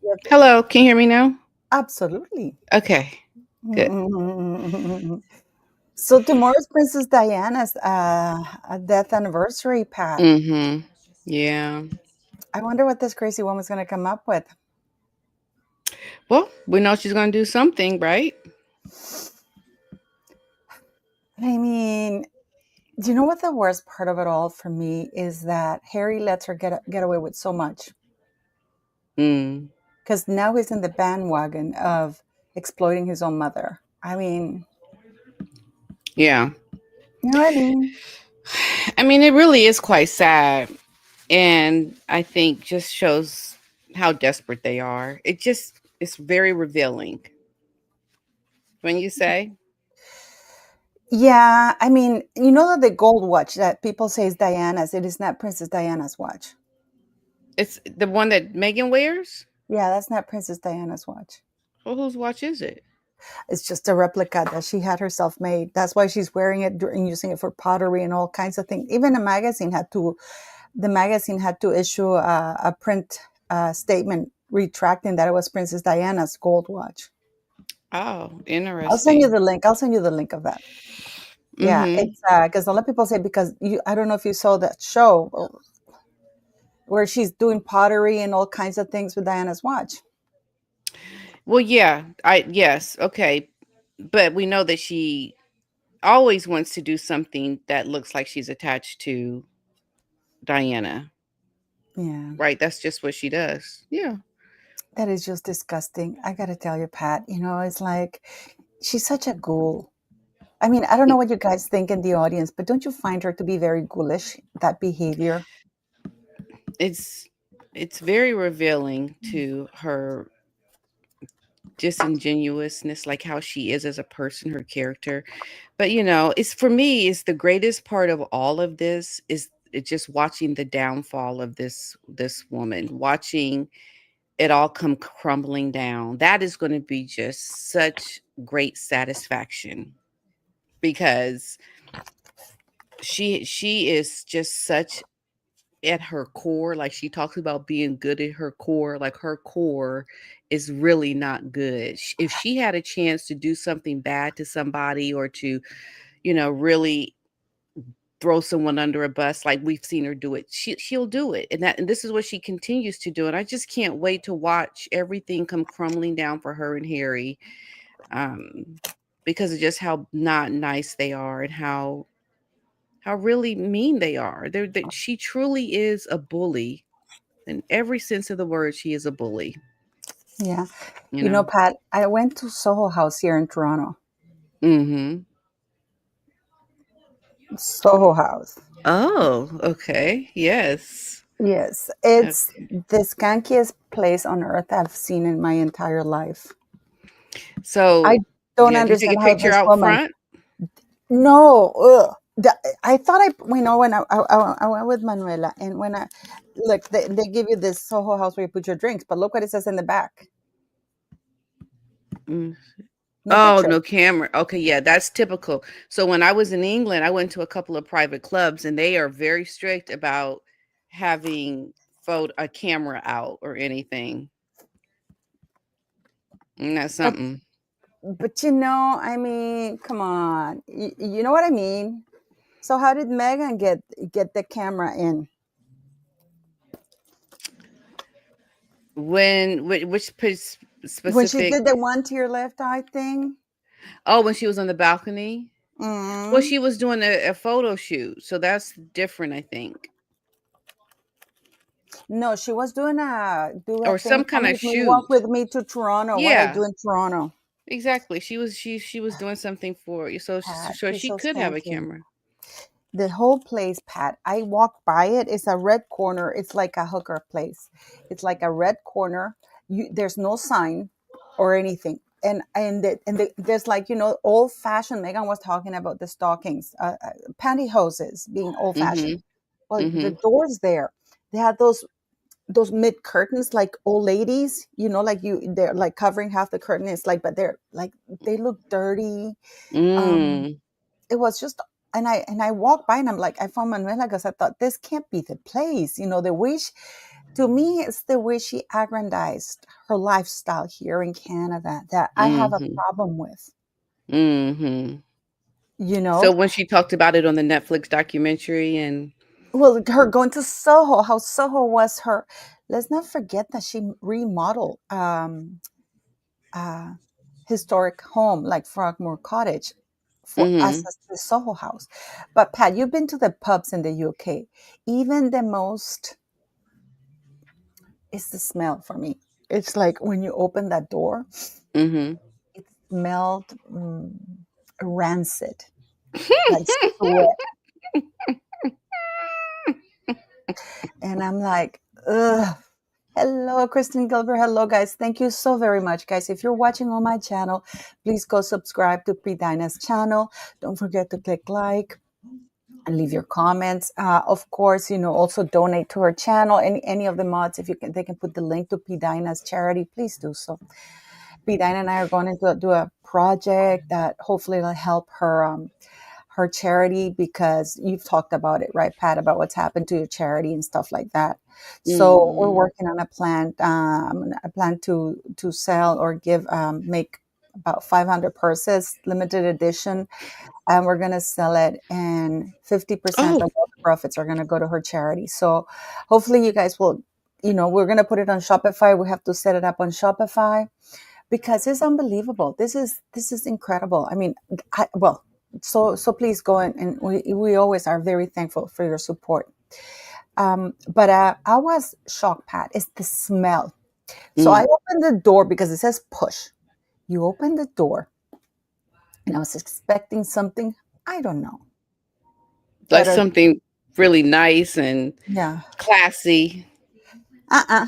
Yep. Hello, can you hear me now? Absolutely. Okay, good. So tomorrow's Princess Diana's death anniversary, Pat. Mhm. Yeah. I wonder what this crazy woman's going to come up with. Well, we know she's gonna do something, right? I mean, do you know what the worst part of it all for me is that Harry lets her get away with so much Mm. because now he's in the bandwagon of exploiting his own mother. I mean, Yeah. you know what I mean? I mean, it really is quite sad, and I think just shows how desperate they are. It's very revealing. When you say Yeah, I mean, you know that the gold watch that people say is Diana's, it is not Princess Diana's watch. it's the one that Megan wears. Yeah, that's not Princess Diana's watch. Well, whose watch is it? It's just a replica that she had herself made. That's why she's wearing it and using it for pottery and all kinds of things. Even the magazine had to issue a print statement retracting that it was Princess Diana's gold watch. Oh, I'll send you interesting. the link. I'll send you the link of that. Yeah, Mhm. it's because a lot of people say because you. I don't know if you saw that show where she's doing pottery and all kinds of things with Diana's watch. Well, yeah. I yes. Okay. But we know that she always wants to do something that looks like she's attached to Diana, Yeah. right? That's just what she does. Yeah. That is just disgusting. I gotta tell you, Pat, it's like she's such a ghoul. I mean, I don't know Y- what you guys think in the audience, but don't you find her to be very ghoulish, that behavior? It's it's very revealing to her disingenuousness, like how she is as a person, her character. But it's for me, it's the greatest part of all of this is it's just watching the downfall of this woman, watching it all come crumbling down. That is going to be just such great satisfaction because she is just such at her core, like she talks about being good at her core, like her core is really not good. If she had a chance to do something bad to somebody or to, really throw someone under a bus like we've seen her do it, she'll do it. And this is what she continues to do. And I just can't wait to watch everything come crumbling down for her and Harry. Um because of just how not nice they are and how really mean they are. She truly is a bully. In every sense of the word, she is a bully, Yeah. you know? Pat, I went to Soho House here in Toronto. Mhm. Soho House. Oh, okay. Yes. Yes, it's Okay. the skankiest place on earth I've seen in my entire life. I So, don't yeah, did you take understand a how picture this out woman. front? No, ugh. I thought when I went with Manuela, and when I look, they give you this Soho House where you put your drinks, but look what it says in the back. Mm. No Oh, picture. no camera. Okay, yeah, that's typical. So when I was in England, I went to a couple of private clubs and they are very strict about having a camera out or anything. And that's But something. I mean, come on, you know what I mean. So how did Megan get the camera in Which when she specific? did the one to your left eye thing? Oh, when she was on the balcony? Well, Mm. she was doing a photo shoot, so that's different, I think. No, she was do a Or thing. some Come kind of with me, walk shoot. with me to Toronto. What I Yeah, do in Toronto. exactly. She was doing something for you, so Pat, so she's she so could have a skanky. camera. The whole place, Pat. I walk by it. It's a red corner. It's like a hooker place. It's like a red corner. There's no sign or anything. There's like old fashioned. Megan was talking about the stockings, pantyhoses being old fashioned. Mhm. Well, the Mhm. doors there, they had those mid curtains like old ladies, like they're like covering half the curtain. It's like, but they're like they look dirty. Um, Mm. it was just, and I walked by and I'm like, I found Manuela because I thought this can't be the place. The wish. To me, it's the way she aggrandized her lifestyle here in Canada that I have a Mhm. problem with. Mhm. You So know, when she talked about it on the Netflix documentary and well, her going to Soho, how Soho was her. Let's not forget that she remodeled uh, historic home like Frogmore Cottage for us mhm. as the Soho House. But Pat, you've been to the pubs in the UK. Even the most, it's the smell for me. It's like when you open that door, Mhm. it smelled rancid, like sweat. And I'm like, ugh. Hello, Kristen Gilbert. Hello, guys. Thank you so very much, guys. If you're watching on my channel, please go subscribe to Pre Dinah's channel. Don't forget to click like and leave your comments. Of course, also donate to her channel. Any of the mods, if you can, they can put the link to P. Dinah's charity. Please do so. P. Dinah and I are going to do a project that hopefully will help her charity, because you've talked about it, right, Pat, about what's happened to your charity and stuff like that. So we're Mhm. working on a plan to sell or give make about 500 purses, limited edition, and we're going to sell it, and 50% Oh, of all the profits are going to go to her charity. So hopefully you guys will, we're going to put it on Shopify. We have to set it up on Shopify because it's unbelievable. This is incredible. I mean, well, so please go and we always are very thankful for your support. But I was shocked, Pat. It's the smell. So I mm. opened the door because it says push. You open the door, and I was expecting something. I don't know. Like Better. something really nice and Yeah. classy. Uh-uh.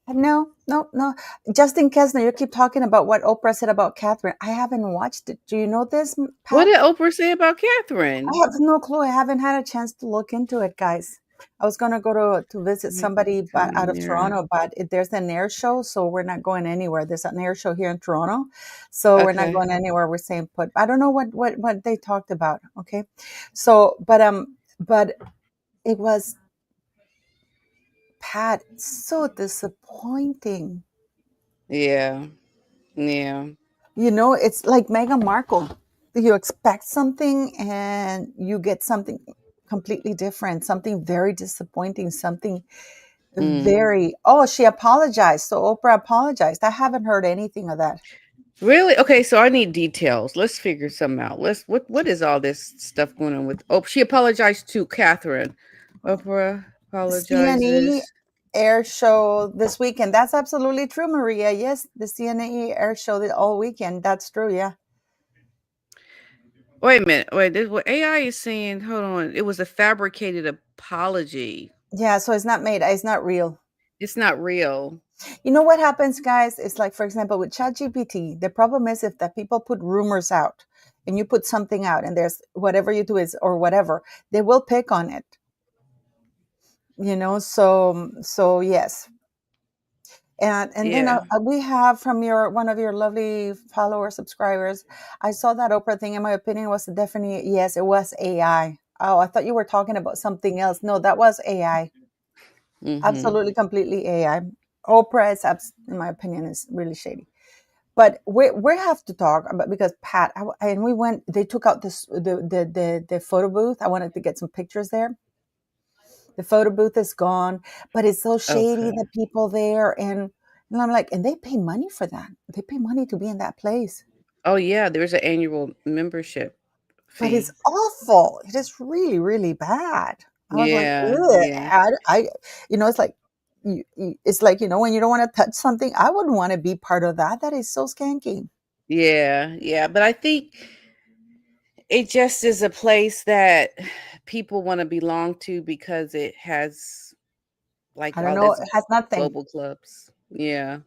No, no, no. Justin Kessner, you keep talking about what Oprah said about Catherine. I haven't watched it. Do you know this, What Pat? did Oprah say about I Catherine? have no clue. I haven't had a chance to look into it, guys. I was gonna go to visit Make somebody some out in of there. Toronto, but there's an air show, so we're not going anywhere. There's an air show here in Toronto, so we're not Okay. going anywhere. We're saying put. I don't know what they talked about. Okay, so but it was, Pat, so disappointing. Yeah. Yeah. It's like Meghan Markle. You expect something and you get something completely different, something very disappointing, something Mm. very, oh, she apologized. So Oprah apologized. I haven't heard anything of that. Really? Okay, so I need details. Let's figure some out. What is all this stuff going on with Oh, she apologized to Catherine. Oprah CNE apologizes. air show this weekend. That's absolutely true, Maria. Yes, the CNE air show all weekend. That's true. Yeah. Wait a minute. Wait, this what AI is saying. Hold on. It was a fabricated apology. Yeah. So it's not made, it's not real. It's not real. You know what happens, guys? It's like, for example, with ChatGPT, the problem is if that people put rumors out and you put something out and there's whatever you do is or whatever, they will pick on it. So yes. And then Yeah. we have from your one of your lovely follower subscribers. I saw that Oprah thing. In my opinion, was definitely, yes, it was AI. Oh, I thought you were talking about something else. No, that was AI. Mhm. Absolutely, completely AI. Oprah is, in my opinion, is really shady. But we have to talk about, because Pat, and we went. They took out the photo booth. I wanted to get some pictures there. The photo booth is gone, but it's so shady. Okay. The people there, and I'm like, and they pay money for that. They pay money to be in that place, Oh yeah, there's an annual membership but it's fee. awful. It is really, really bad. I was like, Yeah, ugh. yeah. It's like, it's like, when you don't want to touch something. I wouldn't want to be part of that. That is so skanky. Yeah, yeah, but I think it just is a place that people wanna belong to because it has, like, I don't all know. this It has nothing. global clubs. Yeah.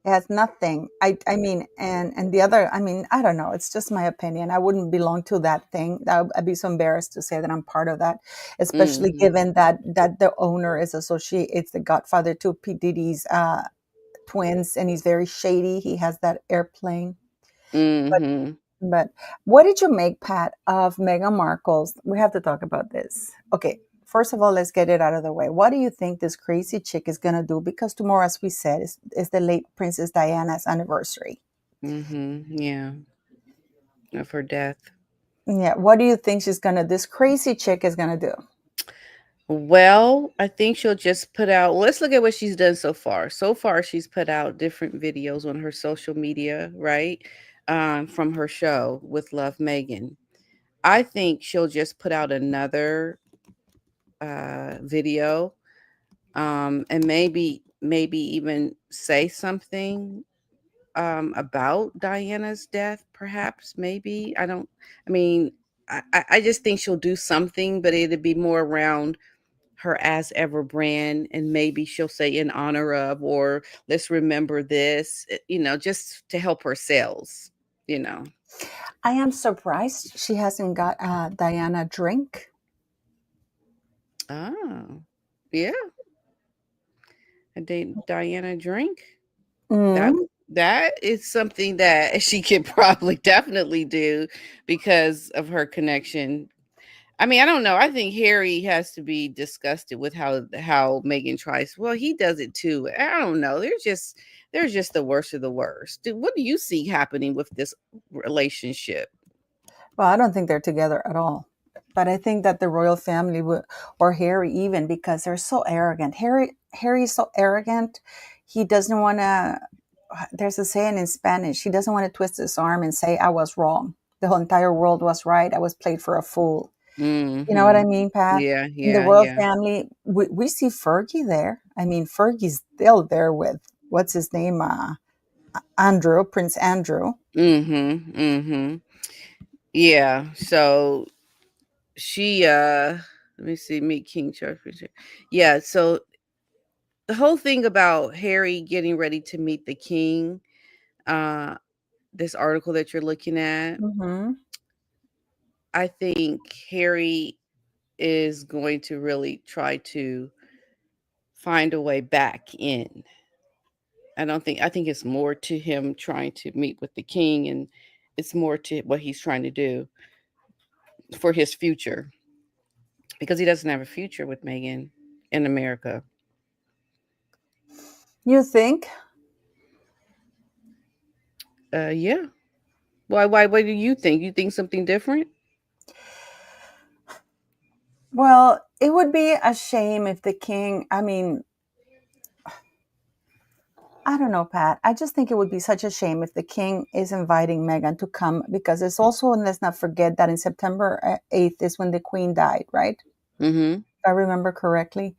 It has nothing. I mean, and the other, I mean, I don't know. It's just my opinion. I wouldn't belong to that thing. I'd be so embarrassed to say that I'm part of that, especially Mhm. given that the owner is associated. It's the godfather to P Diddy's twins, and he's very shady. He has that airplane. But Mhm. but what did you make, Pat, of Meghan Markle's? We have to talk about this. Okay, first of all, let's get it out of the way. What do you think this crazy chick is going to do? Because tomorrow, as we said, is the late Princess Diana's anniversary. Yeah. Of her death. Yeah. What do you think this crazy chick is going to do? Well, I think she'll just put out, let's look at what she's done so far. So far, she's put out different videos on her social media, right? From her show with Love Megan. I think she'll just put out another video, and maybe even say something about Diana's death, perhaps, maybe. I mean, I just think she'll do something, but it'd be more around her as ever brand, and maybe she'll say in honor of, or let's remember this, just to help her sales. I am surprised she hasn't got Diana a drink. Oh, yeah. A Diana drink. That Mm. that is something that she could probably definitely do because of her connection. I mean, I don't know. I think Harry has to be disgusted with how Megan tries. Well, he does it too. I don't know. They're just the worst of the worst. What do you see happening with this relationship? Well, I don't think they're together at all. But I think that the royal family would, or Harry even, because they're so arrogant. Harry is so arrogant. He doesn't want to. There's a saying in Spanish. He doesn't want to twist his arm and say, "I was wrong. The whole entire world was right. I was played for a fool." You know what I Mhm. mean, Pat? Yeah, In the yeah, royal yeah. family, we see Fergie there. I mean, Fergie's still there with what's his name, Andrew, Prince Andrew. Mhm. Mhm. Yeah. So she let me see, meet King Charles. Yeah, so the whole thing about Harry getting ready to meet the king, uh this article that you're looking at, Hmm. I think Harry is going to really try to find a way back in. I think it's more to him trying to meet with the king, and it's more to what he's trying to do for his future, because he doesn't have a future with Meghan in America. You think? Yeah. Why what do you think? You think something different? Well, it would be a shame if the king, I mean, I don't know, Pat. I just think it would be such a shame if the king is inviting Meghan to come because it's also, and let's not forget that in September 8th is when the queen died, right? Mhm. If I remember correctly.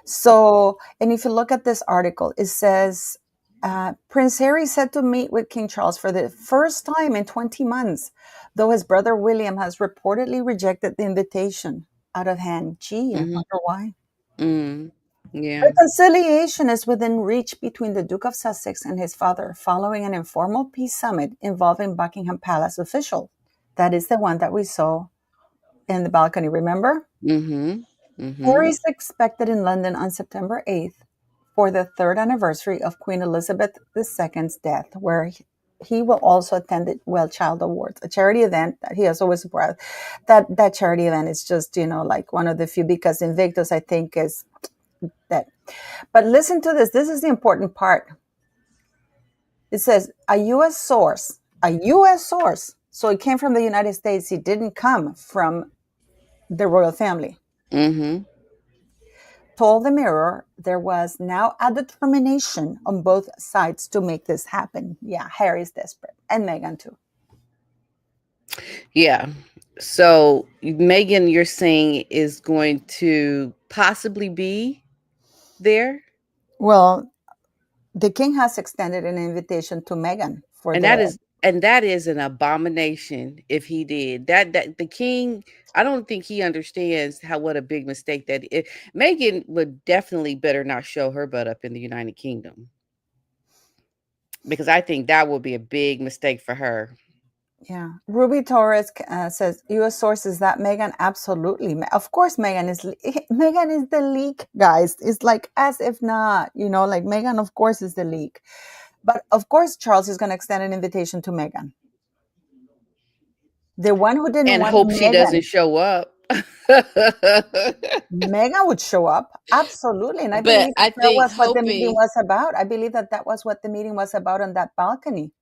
So, and if you look at this article, it says Prince Harry set to meet with King Charles for the first time in 20 months, though his brother William has reportedly rejected the invitation out of hand. Gee, I Mhm. wonder why. Mm. Yeah. Reconciliation is within reach between the Duke of Sussex and his father following an informal peace summit involving Buckingham Palace officials. That is the one that we saw in the balcony, remember? Mhm. Mhm. Harry is expected in London on September 8th for the third anniversary of Queen Elizabeth II's death, where he will also attend the Well Child Awards, a charity event that he has always supported. That charity event is just, like one of the few, because Invictus, I think, is that. But listen to this. This is the important part. It says a U.S. source. So it came from the United States. It didn't come from the royal family. Mhm. Told the Mirror there was now a determination on both sides to make this happen. Yeah, Harry's desperate, and Meghan too. Yeah. So Megan, you're saying, is going to possibly be there, Well, the king has extended an invitation to Meghan for and the. that is an abomination if he did that. The king, I don't think he understands what a big mistake that is. Megan would definitely better not show her butt up in the United Kingdom, because I think that would be a big mistake for her. Yeah, Ruby Torres says U.S. sources that Meghan absolutely, of course, Meghan is the leak, guys. It's like as if not, like Meghan, of course, is the leak. But of course, Charles is going to extend an invitation to Meghan. The one who didn't And want hope she doesn't Meghan. show up. Meghan would show up. Absolutely. And I But believe that I that think was what the meeting hoping, was about. I believe that that was what the meeting was about on that balcony.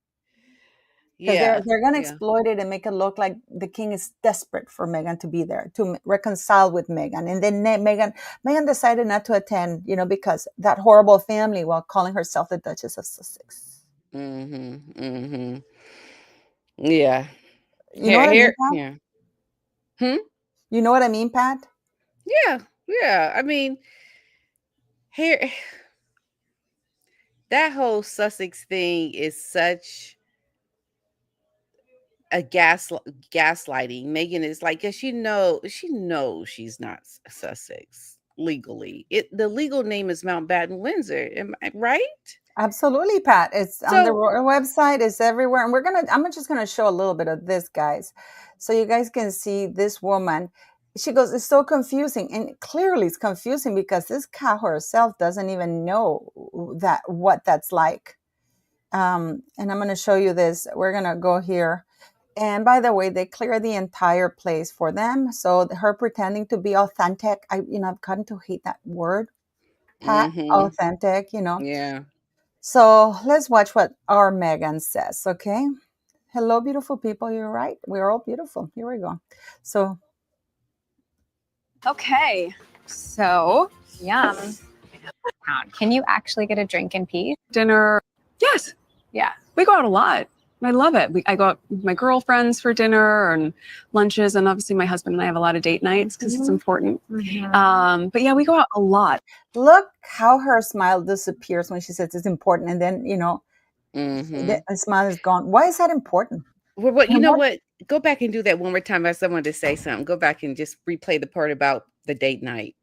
Because yeah, they're going to yeah. exploit it and make it look like the king is desperate for Meghan to be there, to reconcile with Meghan. And then Meghan decided not to attend, because that horrible family, while calling herself the Duchess of Sussex. Mhm, mhm. Yeah. You know what I mean, Pat? Yeah. Hmm? You know what I mean, Pat? Yeah, yeah. I mean, here that whole Sussex thing is such a gaslighting. Megan is like, 'cause she knows she's not Sussex legally. The legal name is Mountbatten Windsor. Am I right? Absolutely, Pat. It's on the So, royal website. It's everywhere, and I'm just gonna show a little bit of this, guys, so you guys can see this woman. She goes, it's so confusing, and clearly it's confusing because this cow herself doesn't even know what that's like. And I'm gonna show you this. We're gonna go here. And by the way, they clear the entire place for them. So her pretending to be authentic, I've gotten to hate that word, Pat. mhm. Authentic. Yeah. So let's watch what our Megan says, okay? Hello, beautiful people. You're right. We're all beautiful. Here we go. So, okay. So, yum. Can you actually get a drink in peace? Dinner. Yes. Yeah. We go out a lot. I love it. I go out with my girlfriends for dinner and lunches, and obviously my husband and I have a lot of date nights because it's important. But yeah, we go out a lot. look how her smile disappears when she says it's important. And then, Mhm. the smile is gone. Why is that important? Well, what you And know what? what? Go back and do that one more time. I someone to say something. Go back and just replay the part about the date night.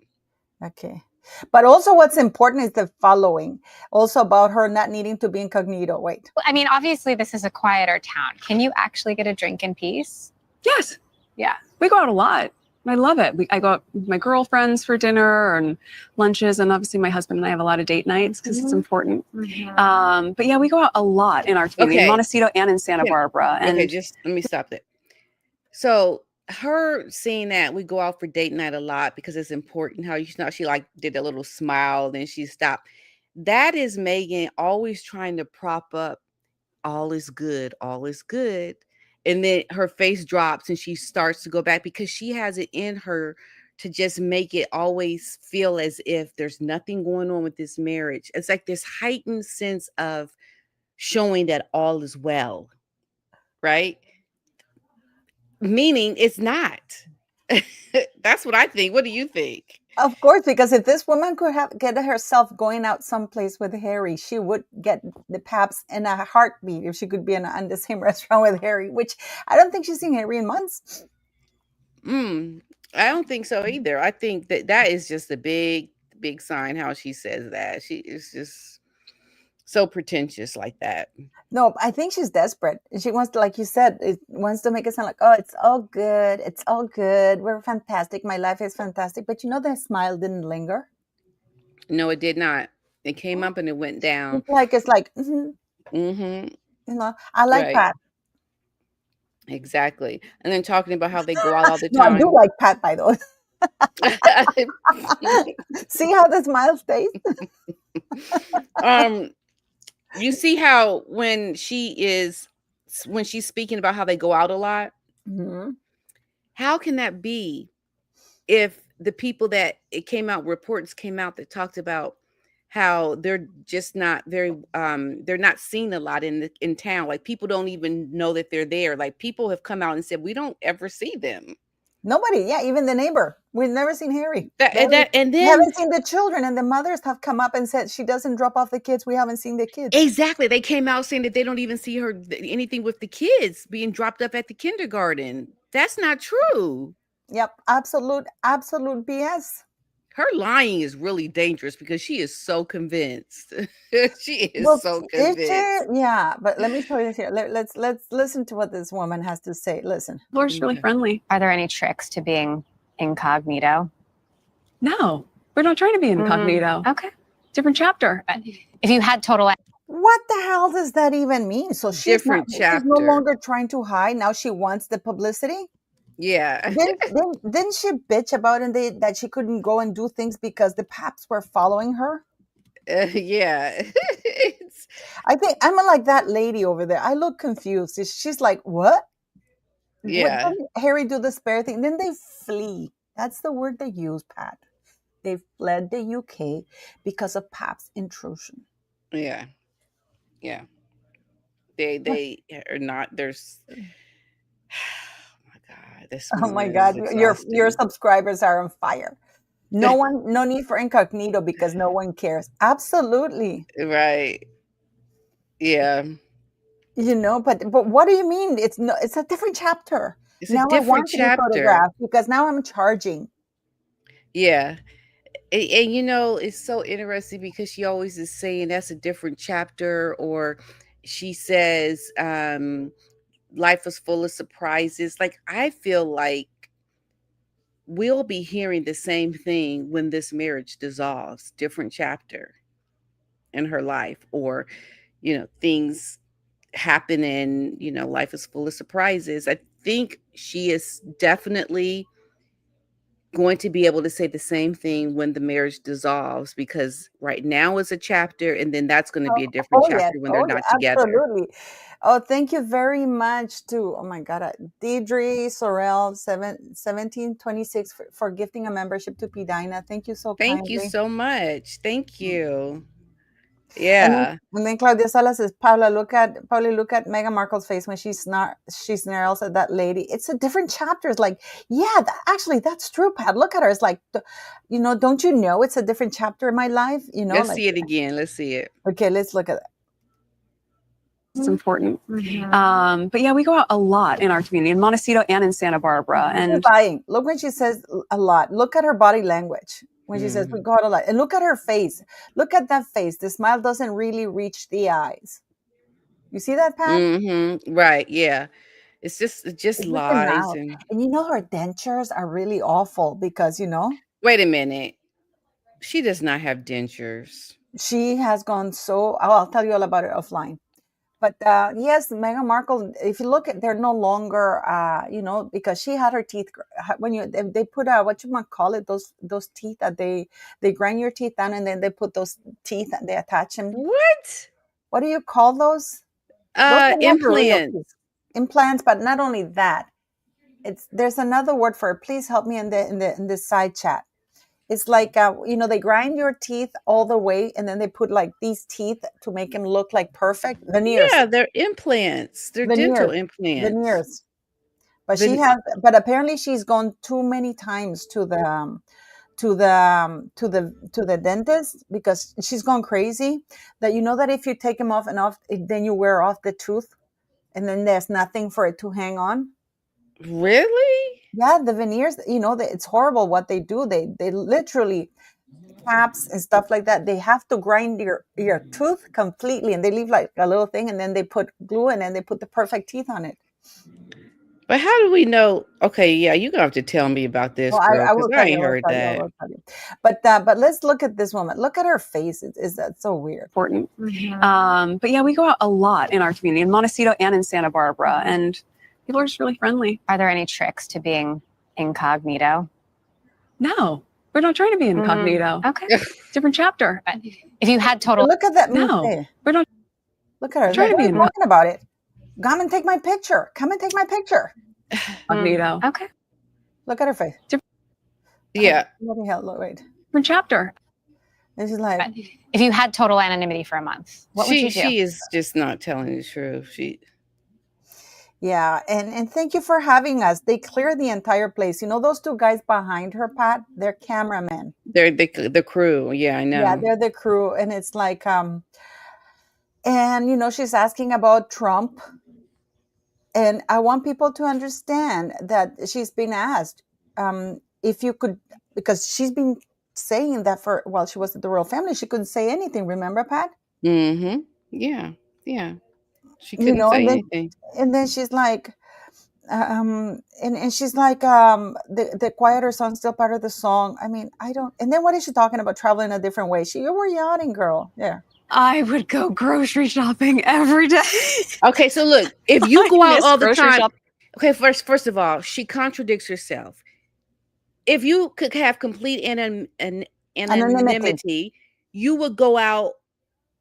Okay. But also, what's important is the following. Also, about her not needing to be incognito. Wait. I mean, obviously, this is a quieter town. Can you actually get a drink in peace? Yes. Yeah. We go out a lot. I love it. I go out with my girlfriends for dinner and lunches, and obviously my husband and I have a lot of date nights because it's important. But yeah, we go out a lot in our community, in Okay. Montecito and in Santa Barbara. And Okay, just let me stop it. So her seeing that we go out for date night a lot because it's important. How she like did a little smile, then she stopped. That is Megan always trying to prop up all is good, all is good. And then her face drops and she starts to go back because she has it in her to just make it always feel as if there's nothing going on with this marriage. It's like this heightened sense of showing that all is well, right? Meaning it's not. That's what I think. What do you think? Of course, because if this woman could have get herself going out someplace with Harry, she would get the paps in a heartbeat if she could be in the same restaurant with Harry, which I don't think she's seen Harry in months. I don't think so either. I think that is just a big, big sign how she says that. She is just so pretentious like that. No, I think she's desperate. She wants to, like you said, it wants to make it sound like, oh, it's all good. It's all good. We're fantastic. My life is fantastic. But the smile didn't linger. No, it did not. It came up and it went down. It's like, Mm-hmm. I like Right. Pat. Exactly. And then talking about how they go out all the No, I do time. like Pat, by the way. See how the smile stays? You see how when she's speaking about how they go out a lot, Mm-hmm. how can that be if the people that reports came out that talked about how they're just not they're not seen a lot in town, like people don't even know that they're there, like people have come out and said we don't ever see them. Nobody, yeah, even the neighbor. We've never seen Harry. And We then haven't seen the children, and the mothers have come up and said she doesn't drop off the kids. We haven't seen the kids. exactly, they came out saying that they don't even see her anything with the kids being dropped up at the kindergarten. That's not true. Yep, absolute BS. Her lying is really dangerous because she is so convinced. She is Well, so is convinced. she? Yeah, but let me show you this here. Let's listen to what this woman has to say. Listen. Laura's really friendly. Are there any tricks to being incognito? No, we're not trying to be incognito. Okay. Different chapter. If you had total What the hell does that even mean? So she's Different no chapter. longer trying to hide. Now she wants the publicity. Yeah. Didn't she bitch about it that she couldn't go and do things because the paps were following her? Yeah. It's, I think I'm like that lady over there. I look confused. She's like, what? What yeah. didn't Harry do the spare thing? Then they flee. That's the word they use, Pat. They fled the UK because of Pap's intrusion. Yeah. Yeah. They are not, there's, oh my God, this Oh my movie is God, your exhausting. subscribers are on fire. No need for incognito because no one cares. Absolutely. Right. Yeah. But what do you mean? It's a different chapter. It's a Now I different want to be chapter. photographed because now I'm charging. Yeah. And it's so interesting because she always is saying that's a different chapter, or she says, life was full of surprises. Like, I feel like we'll be hearing the same thing when this marriage dissolves, different chapter in her life, or, things happen and, life is full of surprises. I think she is definitely going to be able to say the same thing when the marriage dissolves, because right now is a chapter and then that's going to be a different Oh yes. chapter when they're Oh, not yeah, together. absolutely. Oh, thank you very much to, oh my God, Deidre Sorrell 1726 for gifting a membership to Pidina. Thank you so Thank you kindly. so much. Thank you. And then, Yeah. and then Claudia Salas says, Paula, look at Meghan Markle's face when she snarls at that lady. It's a different chapter. It's like, yeah, actually, that's true, Pat. Look at her. It's like, don't you know it's a different chapter in my life? Let's Like, see it again. Let's see it. okay, let's look at it. It's important. But yeah, we go out a lot in our community, in Montecito and in Santa Barbara. And Lying. Look when she says a lot. Look at her body language when she says we Mhm. go out a lot, and look at her face. Look at that face. The smile doesn't really reach the eyes. You see that, Pat? Right. Yeah. It just It's just the lies. mouth. And And her dentures are really awful because wait a minute. She does not have dentures. she has gone so. I'll tell you all about it offline. But yes, Meghan Markle. If you look at, they're no longer, because she had her teeth when they put what you might call it, those teeth that they grind your teeth down and then they put those teeth and they attach them. What? What do you call those? Those are never real Implants. teeth. Implants. But not only that, there's another word for it. Please help me in the side chat. It's like, they grind your teeth all the way and then they put like these teeth to make them look like perfect. Veneers. Yeah, they're implants. They're dental Veneers. implants. Veneers. But Ven- but apparently she's gone too many times to the dentist because she's gone crazy. That that if you take them off and off, then you wear off the tooth, and then there's nothing for it to hang on. Really? Yeah, the veneers. It's horrible what they do. They literally caps and stuff like that. They have to grind your tooth completely, and they leave like a little thing, and then they put glue, and then they put the perfect teeth on it. But how do we know? Okay, yeah, you're gonna have to tell me about this, Well, girl, I because will I tell you. ain't I will heard tell you. I that. will tell you. But let's look at this woman. Look at her face. Is that so weird? important. But yeah, we go out a lot in our community, in Montecito and in Santa Barbara. And people are just really friendly. Are there any tricks to being incognito? No, we're not trying to be incognito. Okay. Different chapter. If you had total Look at that. No, we're not Look at her. trying to be We're talking about it. Come and take my picture. Come and take my picture. incognito. Okay. Look at her face. Yeah. What the hell? Wait. Different chapter. And she's like, If you had total anonymity for a month, what would you do? She is just not telling the truth. yeah. And thank you for having us. They cleared the entire place. Those two guys behind her, Pat, they're cameramen. They're the crew. Yeah, I know. Yeah, they're the crew. And it's like, and she's asking about Trump. And I want people to understand that she's been asked if you could, because she's been saying that while she was at the royal family, she couldn't say anything. Remember, Pat? Mm-hmm. Yeah. Yeah. She couldn't say anything. And then she's like, and she's like, the quieter song's still part of the song. I mean, I don't. And then what is she talking about? Traveling a different way. You were yawning, girl. Yeah. I would go grocery shopping every day. Okay, so look, if you go out all the time, Okay, first of all, she contradicts herself. If you could have complete Anonymity. anonymity, you would go out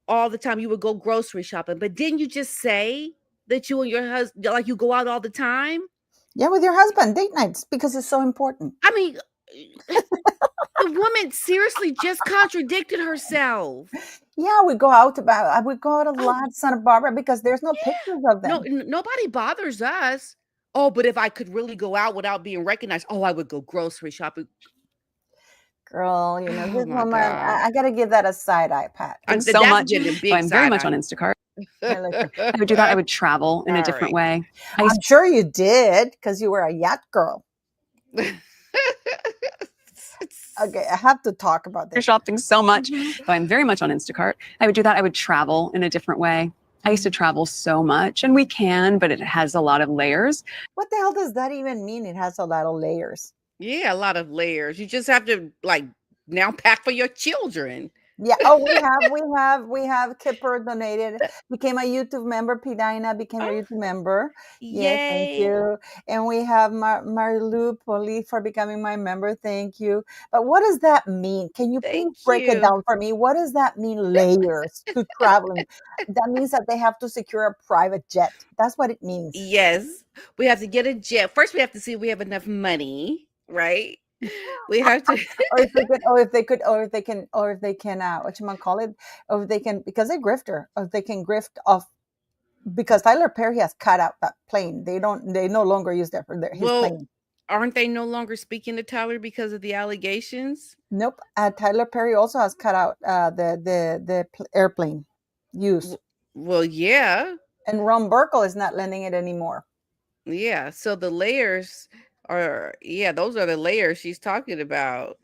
all the time. You would go grocery shopping. But didn't you just say that you and your husband, like, you go out all the time? Yeah, with your husband, date nights, because it's so important. I mean, the woman seriously just contradicted herself. Yeah, we go out we go out a Oh, lot, Santa Barbara, because there's no yeah. pictures of No, them. nobody bothers us. Oh, but if I could really go out without being recognized, I would go grocery shopping. Girl, Oh this my woman, God. I gotta give that a side eye, Pat. Thanks That's so much. getting a So big I'm very side much on eye. Instacart. Hey, listen, I would do that. I would travel in a All different right. way. I used I'm sure you did, because you were a yacht girl. Okay, I have to talk about to this. shopping so much. Mhm. So I'm very much on Instacart. I would do that. I would travel in a different way. I used to travel so much, and we can, but it has a lot of layers. What the hell does that even mean? It has a lot of layers. Yeah, a lot of layers. You just have to, like, now pack for your children. Yeah. Oh, we have Kipper donated, became a YouTube member. Pidina became a Oh, YouTube member. Yes, thank yay. you. And we have Marilu Poli for becoming my member. Thank you. But what does that mean? Can you please Thank break it you. down for me? What does that mean, layers to traveling? That means that they have to secure a private jet. That's what it means. Yes. We have to get a jet. First, we have to see if we have enough money, right? We have to. Or if they could, or if they could, or if they can, or if they can, what you might call it, or if they can, because they grifter, or if they can grift off, because Tyler Perry has cut out that plane. They no longer use that for his Well, plane. aren't they no longer speaking to Tyler because of the allegations? Nope. Tyler Perry also has cut out the airplane use, Well, yeah. and Ron Burkle is not lending it anymore. Yeah. So the layers those are the layers she's talking about.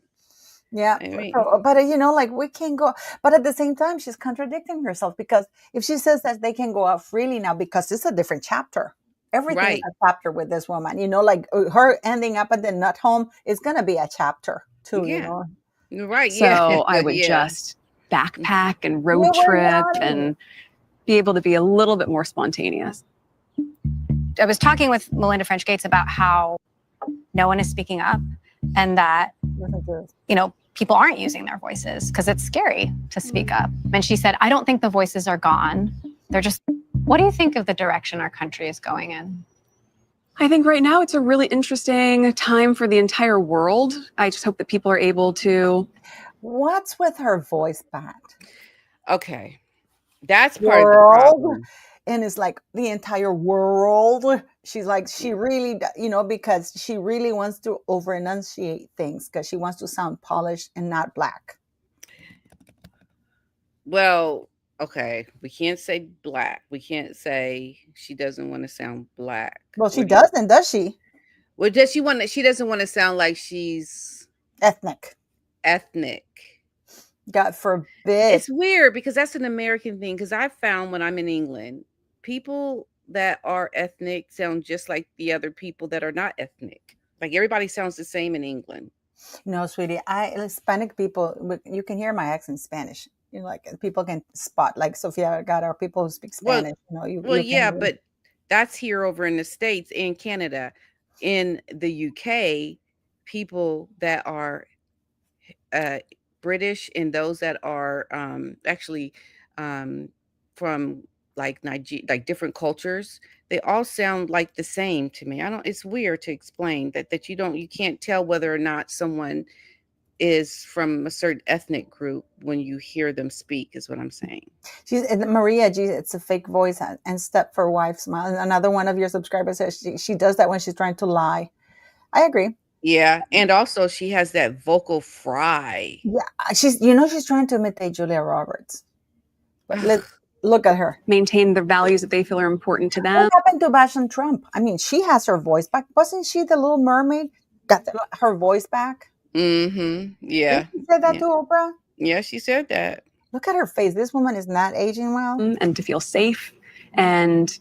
Yeah, I mean, but like, we can go, but at the same time, she's contradicting herself, because if she says that they can go out freely now, because it's a different chapter. Everything is right. a chapter with this woman, like her ending up at the nut home is going to be a chapter too, Yeah. Right. So Yeah. I would Yeah. just backpack and You road were trip naughty. and be able to be a little bit more spontaneous. I was talking with Melinda French Gates about how no one is speaking up, and that, Listen to this. people aren't using their voices because it's scary to speak up. And she said, I don't think the voices are gone. They're just, what do you think of the direction our country is going in? I think right now it's a really interesting time for the entire world. I just hope that people are able to. What's with her voice, Pat? Okay. That's part of the World. problem. And it's like the entire world. She's like, she really, because she really wants to over enunciate things, because she wants to sound polished and not black. Well, okay. We can't say black. We can't say she doesn't want to sound black. Well, she What do you- doesn't, does she? Well, does she want to? She doesn't want to sound like she's Ethnic. ethnic. God forbid. It's weird because that's an American thing. Because I found when I'm in England, people that are ethnic sound just like the other people that are not ethnic. Like, everybody sounds the same in England. No, sweetie, Hispanic people, you can hear my accent in Spanish. Like, people can spot, like Sofia Vergara, people who speak Well, Spanish. Well, you yeah, can, but that's here over in the States and Canada. In the UK, people that are British and those that are actually from like like different cultures, they all sound like the same to me. I don't. It's weird to explain that you can't tell whether or not someone is from a certain ethnic group when you hear them speak. Is what I'm saying. Maria G, it's a fake voice, and step for wife smile. Another one of your subscribers says she does that when she's trying to lie. I agree. Yeah, and also she has that vocal fry. Yeah, she's trying to imitate Julia Roberts. But let's look at her. Maintain the values that they feel are important to them. What happened to Basham Trump? I mean, she has her voice back. Wasn't she the Little Mermaid? Got her voice back? Mm-hmm. Yeah. Did she say that Yeah. to Oprah? Yeah, she said that. Look at her face. This woman is not aging well. And to feel safe and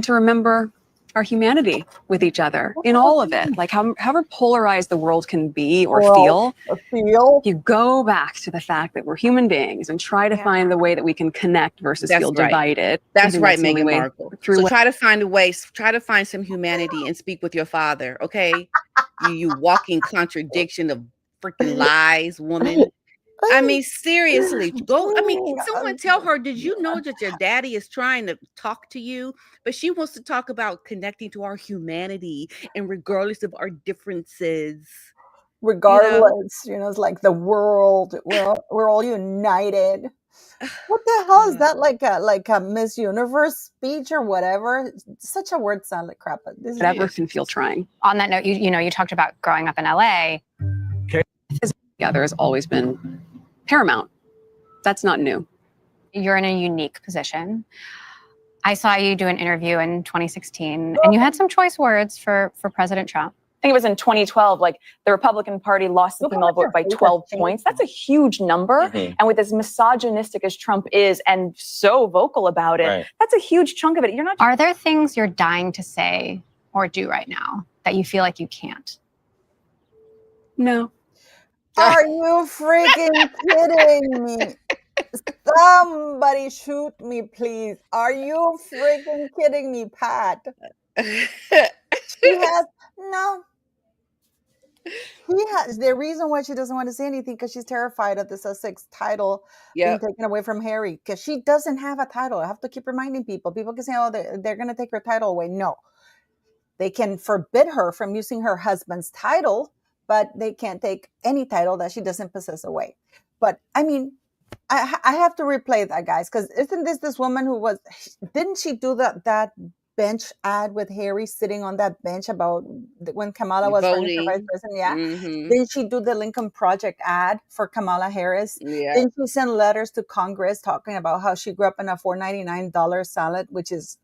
to remember our humanity with each other in all of it. Like however polarized the world can be or Well, feel, you go back to the fact that we're human beings and try to find the way that we can connect versus That's feel right. divided. That's I think right, the only Meghan way Markle. through So what- try to find a way, try to find some humanity and speak with your father, okay? You walking contradiction of freaking lies, woman. I mean, seriously, go. I mean, someone tell her, did you know that your daddy is trying to talk to you? But she wants to talk about connecting to our humanity and regardless of our differences. regardless, it's like the world, we're all united. What the hell is that? Like a Miss Universe speech or whatever? Such a word salad crap. This is whatever can feel trying. On that note, you talked about growing up in LA. Together has always been paramount. That's not new. You're in a unique position. I saw you do an interview in 2016, and you had some choice words for President Trump. I think it was in 2012, like the Republican Party lost the female vote by 12 points. That's a huge number. Mhm. And with as misogynistic as Trump is and so vocal about it, Right. that's a huge chunk of it. You're not. Are there things you're dying to say or do right now that you feel like you can't? No. Are you freaking kidding me? Somebody shoot me, please. Are you freaking kidding me, Pat? She has no. He has the reason why she doesn't want to say anything because she's terrified of the Sussex title being taken away from Harry because she doesn't have a title. I have to keep reminding people. People can say, "Oh, they're going to take her title away." No, they can forbid her from using her husband's title, but they can't take any title that she doesn't possess away. But I mean, I have to replay that, guys, because isn't this woman who was? Didn't she do that bench ad with Harry sitting on that bench about when Kamala was running for vice president? Yeah. Mm-hmm. Didn't she do the Lincoln Project ad for Kamala Harris? Yeah. Didn't she send letters to Congress talking about how she grew up in a $4.99 salad, which is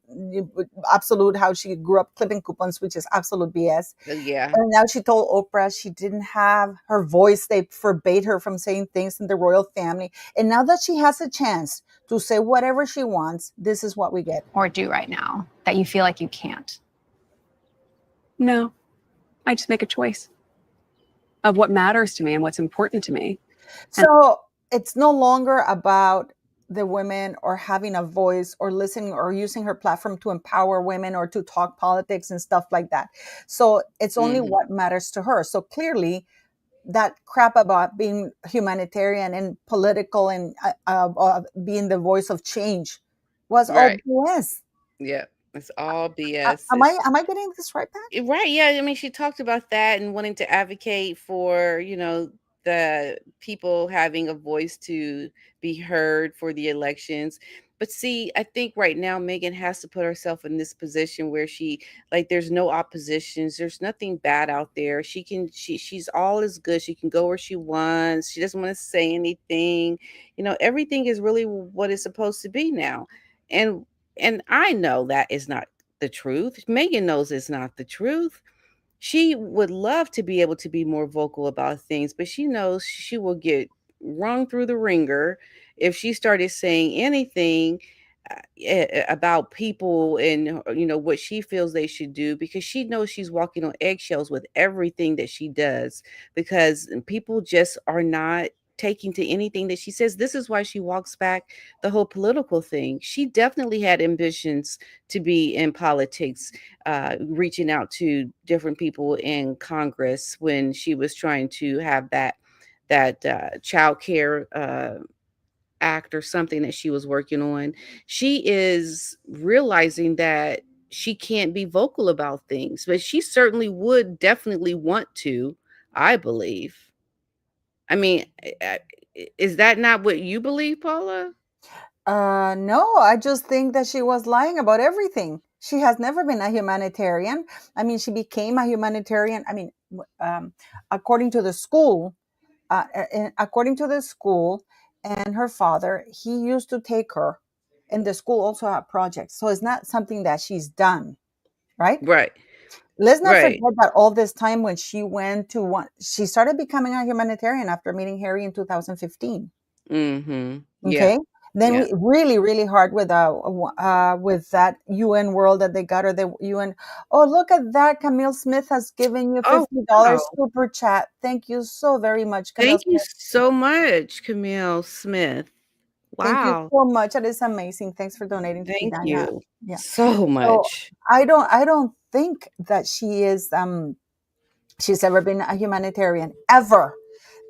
absolute, how she grew up clipping coupons, which is absolute BS. Yeah. And now she told Oprah she didn't have her voice. They forbade her from saying things in the royal family. And now that she has a chance to say whatever she wants, this is what we get. Or do right now that you feel like you can't? No. I just make a choice of what matters to me and what's important to me. So it's no longer about the women or having a voice or listening or using her platform to empower women or to talk politics and stuff like that. So it's only what matters to her. So clearly that crap about being humanitarian and political and being the voice of change was all BS. Yeah, it's all BS. Am I getting this right, Pat? Right. Yeah. I mean, she talked about that and wanting to advocate for, the people having a voice to be heard for the elections. But see, I think right now Megan has to put herself in this position where there's no oppositions. There's nothing bad out there. She's all is good. She can go where she wants. She doesn't want to say anything. Everything is really what it's supposed to be now. And I know that is not the truth. Megan knows it's not the truth. She would love to be able to be more vocal about things, but she knows she will get rung through the ringer if she started saying anything about people and what she feels they should do, because she knows she's walking on eggshells with everything that she does, because people just are not taking to anything that she says. This is why she walks back the whole political thing. She definitely had ambitions to be in politics, reaching out to different people in Congress when she was trying to have that child care act or something that she was working on. She is realizing that she can't be vocal about things, but she certainly would definitely want to, I believe. I mean, is that not what you believe, Paula? No, I just think that she was lying about everything. She has never been a humanitarian. I mean, she became a humanitarian. I mean, according to the school, and her father, he used to take her, and the school also had projects. So it's not something that she's done, right? Right. Let's not Right. forget that all this time when she she started becoming a humanitarian after meeting Harry in 2015. Mm-hmm. Okay. Yeah. Then Yeah. we really, really hard with that UN world that they got, or the UN. Oh, look at that! Camille Smith has given you Oh, $50 wow. super chat. Thank you so very much, Camille Thank you Smith. so much, Camille Smith. Thank you Wow. so much. That is amazing. Thanks for donating to Thank Pidana. you Yeah. so So much. I don't think that she's ever been a humanitarian ever.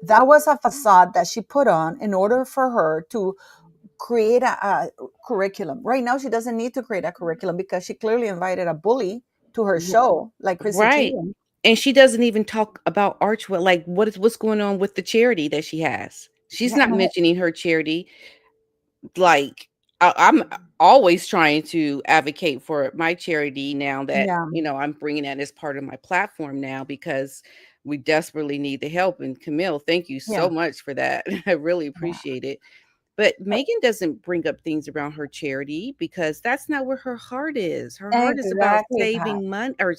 That was a facade that she put on in order for her to create a curriculum. Right now, she doesn't need to create a curriculum because she clearly invited a bully to her show, like Chrissy Right. Teigen. And she doesn't even talk about Archwell, like what's going on with the charity that she has. She's Yeah, not mentioning her charity. Like I'm always trying to advocate for my charity now that, yeah, I'm bringing that as part of my platform now because we desperately need the help. And Camille, thank you yeah, so much for that. I really yeah. appreciate it. But Megan doesn't bring up things around her charity because that's not where her heart is. Her heart is about Exactly, Pat. saving money or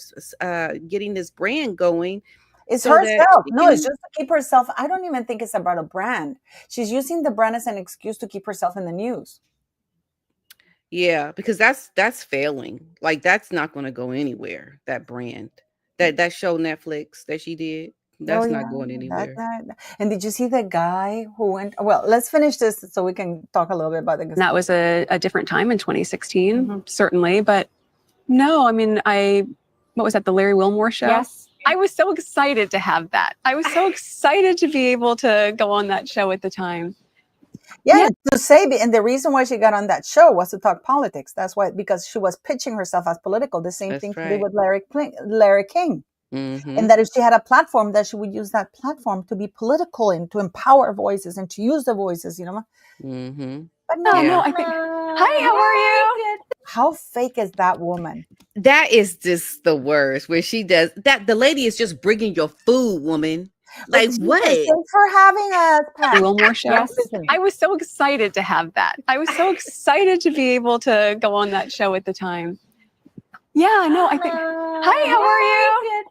getting this brand going It's so that herself. she No, it's can. just to keep herself. I don't even think it's about a brand. She's using the brand as an excuse to keep herself in the news. Yeah, because that's failing. Like that's not going to go anywhere. That brand, that show Netflix that she did, Oh that's yeah, not going that, anywhere. that. And did you see the guy who went? Well, let's finish this so we can talk a little bit about the. That was a different time in 2016, Mhm. certainly. But no, I mean, what was that, the Larry Wilmore show? Yes. I was so excited to have that. I was so excited to be able to go on that show at the time. Yeah, to say, and the reason why she got on that show was to talk politics. That's why, because she was pitching herself as political. The same thing That's she did right. with Larry King. Mm-hmm. And that if she had a platform, that she would use that platform to be political and to empower voices and to use the voices, Mm-hmm. But Oh, no, no, I think. Hi, how are you? how fake is that woman? That is just the worst. Where she does that, the lady is just bringing your food, woman. But Like what? thanks for having us, Pat. Larry Wilmore show? Yes. Listen, I was so excited to have that. I was so excited to be able to go on that show at the time. Yeah, no, I think. Hi, how are you?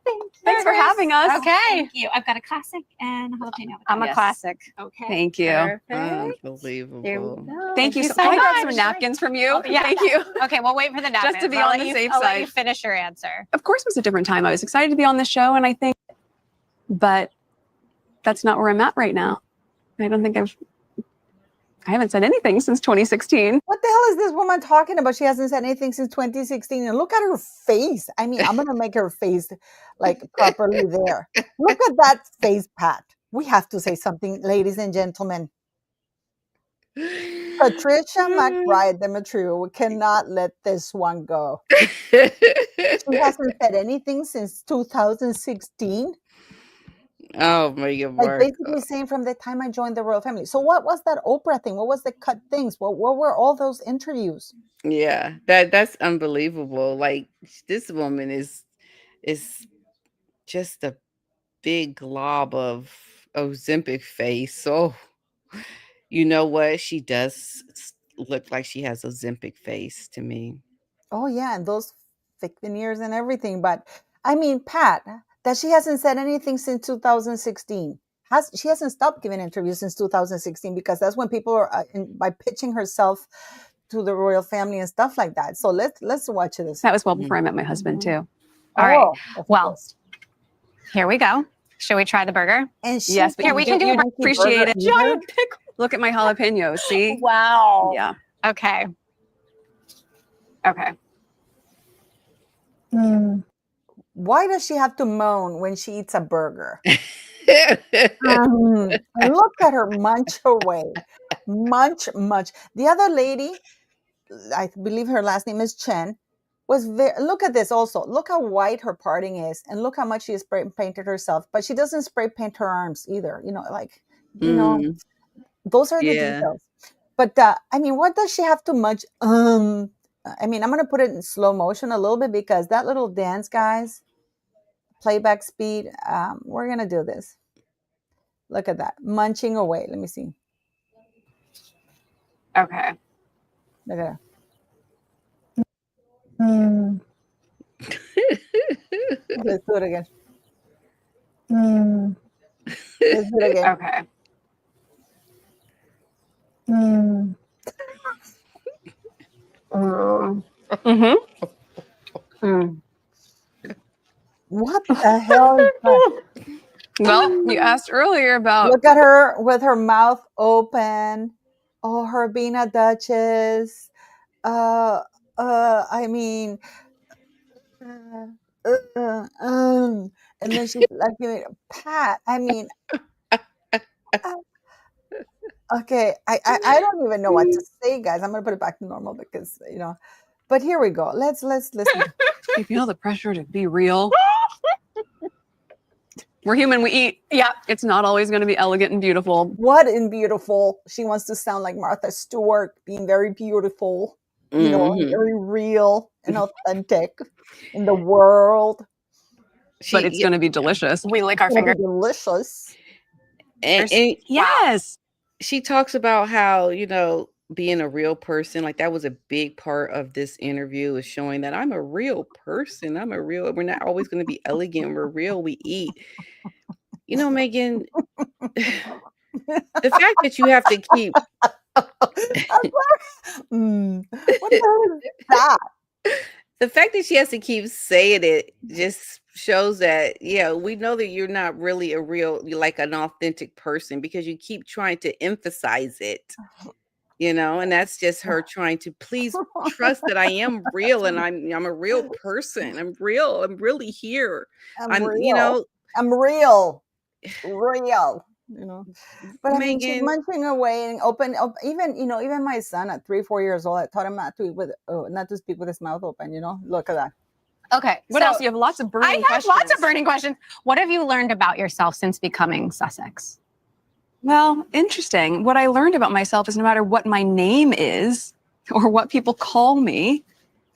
Thanks for having us. Okay. Thank you. I've got a classic and a jalapeno. I'm a Yes. classic. Okay. Thank you. Perfect. Unbelievable. There we go. Thank you. you So, so can I grab much. some napkins from you? Oh, yeah. Thank you. Okay, we'll wait for the napkins. Just to be I'll on let the you- safe I'll let you side. finish your answer. Of course, it was a different time. I was excited to be on the show, and I think, but that's not where I'm at right now. I don't think I haven't said anything since 2016. what the hell is this woman talking about? She hasn't said anything since 2016. And look at her face. I mean, I'm going to make her face like properly there. Look at that face, Pat. We have to say something, ladies and gentlemen. Patricia McBride Demetriou, we cannot let this one go. She hasn't said anything since 2016. Oh my God, Like Mark. basically saying from the time I joined the royal family. So what was that Oprah thing? What was the cut things? What were all those interviews? Yeah, that's unbelievable. Like this woman is just a big glob of Ozempic face. So you know what? She does look like she has Ozempic face to me. Oh yeah, and those thick veneers and everything. But I mean, Pat, that she hasn't said anything since 2016. She hasn't stopped giving interviews since 2016 because that's when people are by pitching herself to the royal family and stuff like that. So let's watch this. That was well before I met my husband, too. All right. Oh, of Well, course. Here we go. Shall we try the burger? And she Yes, but Here, we can do you it. don't keep Appreciate burger it. either? Giant pickle. Look at my jalapenos. See? Wow. Yeah. Okay. Okay. Why does she have to moan when she eats a burger? Look at her munch away. Munch. The other lady, I believe her last name is Chen, was very, look at this also. Look how white her parting is and look how much she has spray painted herself. But she doesn't spray paint her arms either. Those are the Yeah. details. But I mean, what does she have to munch? I mean, I'm going to put it in slow motion a little bit because that little dance, guys, playback speed, we're going to do this. Look at that. Munching away. Let me see. Okay. Look at that. Let's do it again. Let's do it again. Okay. What the hell is that? Well, you asked earlier about Look at her with her mouth open. Oh, her being a duchess. I mean, and then she's like, Pat. I mean, okay, I don't even know what to say, guys. I'm gonna put it back to normal because But here we go. Let's listen. you feel the pressure to be real. We're human, we eat. Yeah. It's not always going to be elegant and beautiful. What in beautiful? She wants to sound like Martha Stewart, being very beautiful, very real and authentic in the world. But it's going to be delicious. We lick our It's gonna fingers. be delicious. And Yes. she talks about how, being a real person, like that was a big part of this interview, is showing that I'm a real person. We're not always going to be elegant. We're real. We eat. Megan, the fact that you have to keep What the hell is that? the fact that she has to keep saying it just shows that, we know that you're not really like an authentic person, because you keep trying to emphasize it, and that's just her trying to please trust that I am real, and I'm a real person. I'm real. I'm really here. I'm real. I'm real. But I mean, she's Megan, munching away and even my son at 3-4 years old, I taught him not to speak with his mouth open. Look at that. Okay. What else? You have lots of burning questions. Lots of burning questions. What have you learned about yourself since becoming Sussex? Well, interesting. What I learned about myself is no matter what my name is or what people call me,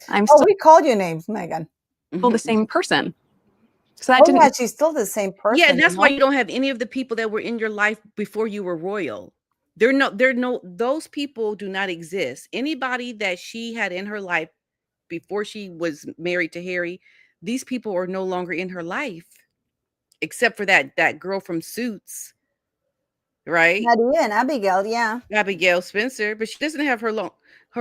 I'm still we called you names, Megan. the same person. So that Yeah, she's still the same person. Yeah, and that's why you don't have any of the people that were in your life before you were royal. Those people do not exist. Anybody that she had in her life before she was married to Harry, these people are no longer in her life, except for that girl from Suits, right? Nadia and Abigail, yeah. Abigail Spencer, but she doesn't have her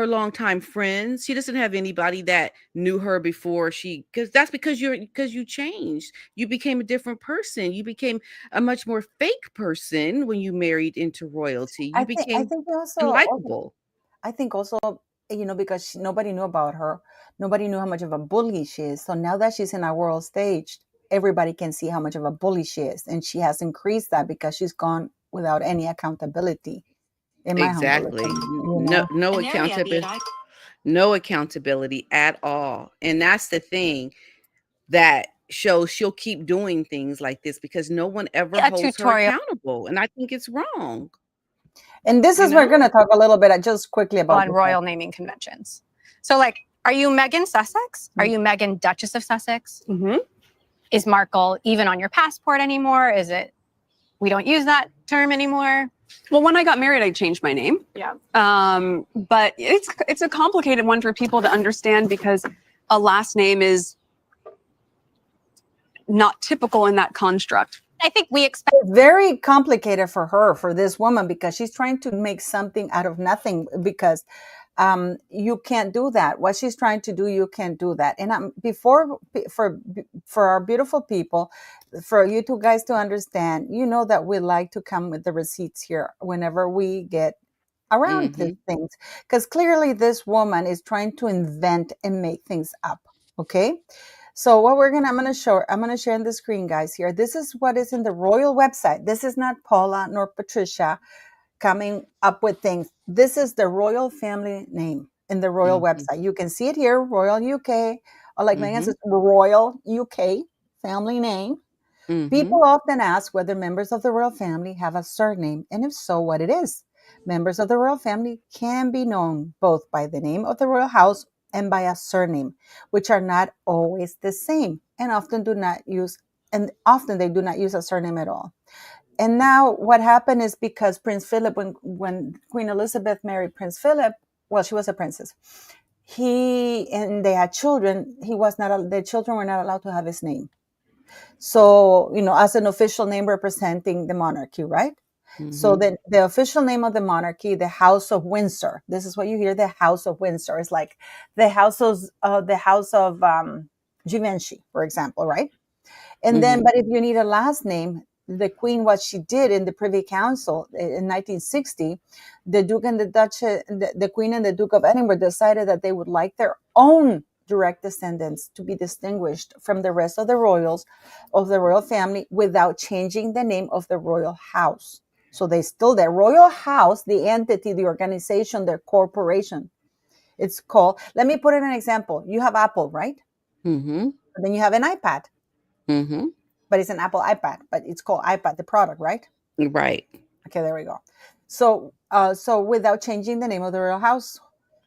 longtime friends. She doesn't have anybody that knew her before because you changed. You became a different person. You became a much more fake person when you married into royalty. You became unlikable. I think also, because nobody knew about her. Nobody knew how much of a bully she is. So now that she's in our world stage, everybody can see how much of a bully she is. And she has increased that because she's gone without any accountability. Exactly. No accountability. No accountability at all. And that's the thing that shows she'll keep doing things like this, because no one ever holds her accountable. And I think it's wrong. And this is we're going to talk a little bit just quickly about on royal naming conventions. So, are you Meghan Sussex? Are you Meghan Duchess of Sussex? Mm-hmm. Is Markle even on your passport anymore? Is it? We don't use that term anymore. Well, when I got married, I changed my name. Yeah. But it's a complicated one for people to understand, because a last name is not typical in that construct. I think we expect. It's very complicated for this woman, because she's trying to make something out of nothing, because you can't do that. What she's trying to do, you can't do that. And for our beautiful people, for you two guys to understand, that we like to come with the receipts here whenever we get around these things, because clearly this woman is trying to invent and make things up. Okay. So what I'm going to share on the screen, guys, here. This is what is in the royal website. This is not Paula nor Patricia coming up with things. This is the royal family name in the royal website. You can see it here, Royal UK, or like Megan says, Royal UK family name. People often ask whether members of the royal family have a surname, and if so, what it is. Members of the royal family can be known both by the name of the royal house and by a surname, which are not always the same, and often they do not use a surname at all. And now what happened is, because Prince Philip, when Queen Elizabeth married Prince Philip, well, she was a princess, and they had children, the children were not allowed to have his name. So, as an official name representing the monarchy, right? So Mhm. then the official name of the monarchy, the House of Windsor. This is what you hear, the House of Windsor. It's like the House of Givenchy, for example, right? And then, Mhm. but if you need a last name, the Queen, what she did in the Privy Council in 1960, the Duke and the Duchess, the Queen and the Duke of Edinburgh decided that they would like their own direct descendants to be distinguished from the rest of the royals of the royal family without changing the name of the royal house. So they still, their royal house, the entity, the organization, their corporation. It's called, let me put in an example. You have Apple, right? Mhm. Then you have an iPad, Mhm. but it's an Apple iPad, but it's called iPad, the product, right? Right. Okay, there we go. So without changing the name of the royal house,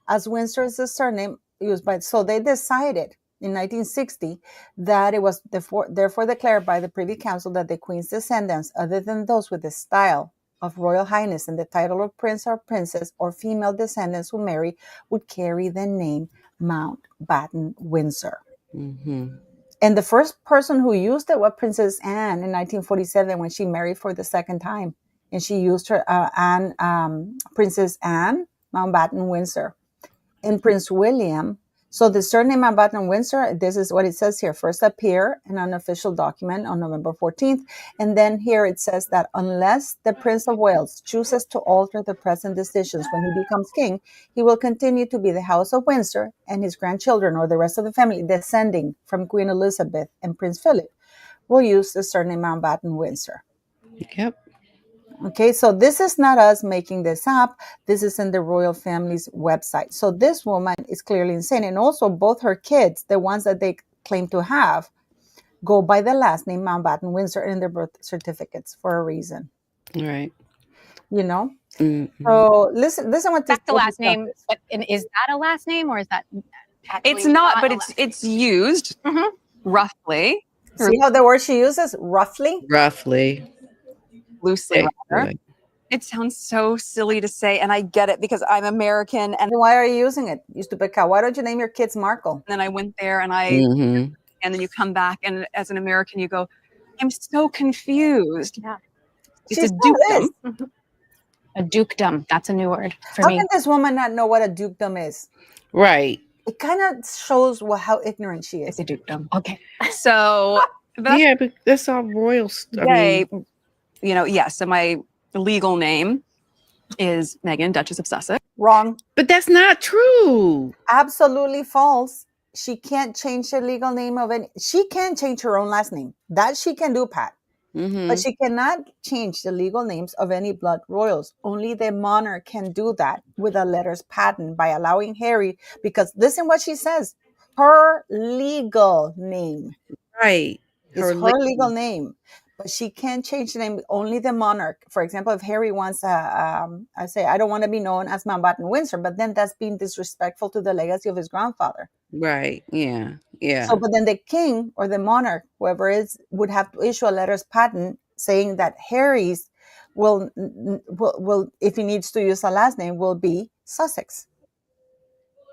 as Windsor is the surname used by, so they decided in 1960 that it was therefore declared by the Privy Council that the Queen's descendants, other than those with the style of Royal Highness and the title of Prince or Princess, or female descendants who marry, would carry the name Mountbatten Windsor. Mhm. And the first person who used it was Princess Anne in 1947 when she married for the second time. And she used her Princess Anne Mountbatten Windsor. And Prince William. So the surname Mountbatten Windsor, this is what it says here, first appear in an official document on November 14th. And then here it says that unless the Prince of Wales chooses to alter the present decisions when he becomes king, he will continue to be the House of Windsor, and his grandchildren or the rest of the family descending from Queen Elizabeth and Prince Philip will use the surname Mountbatten Windsor. Yep. Okay, so this is not us making this up. This is in the royal family's website. So this woman is clearly insane. And also both her kids, the ones that they claim to have, go by the last name Mountbatten Windsor in their birth certificates for a reason, Right. you know? Mhm. So listen what this Back to what this last stuff name, is. but is that a last name or is that actually It's not, but a last name? it's used Mhm. roughly, or See how the word she uses? Roughly? Roughly. loosely rather. Good. It sounds so silly to say, and I get it because I'm American, and Then why are you using it? You stupid cow. Why don't you name your kids Markle? then I went there and Mhm. and then you come back, and as an American, you go, I'm so confused. Yeah. It's She a still is. dukedom. A dukedom. That's a new word for How me. can this woman not know what a dukedom is? Right. It kind of shows how ignorant she It's is. a dukedom. Okay. So that's Yeah, but that's all royal. I today, mean, yes. So my legal name is Megan, Duchess of Sussex. Wrong. but that's not true. Absolutely false. She can't change the legal name of any. She can change her own last name. That she can do, Pat. But Mhm. she cannot change the legal names of any blood royals. Only the monarch can do that with a letters patent by allowing Harry, because listen what she says. Her legal name Right. is Her her legal lady. name, but she can't change the name. Only the monarch. For example, if Harry wants, I say, I don't want to be known as Mountbatten Windsor, but then that's being disrespectful to the legacy of his grandfather. Right. Yeah. So, Yeah. but then the king or the monarch, whoever it is, would have to issue a letters patent saying that Harry's will, if he needs to use a last name, will be Sussex.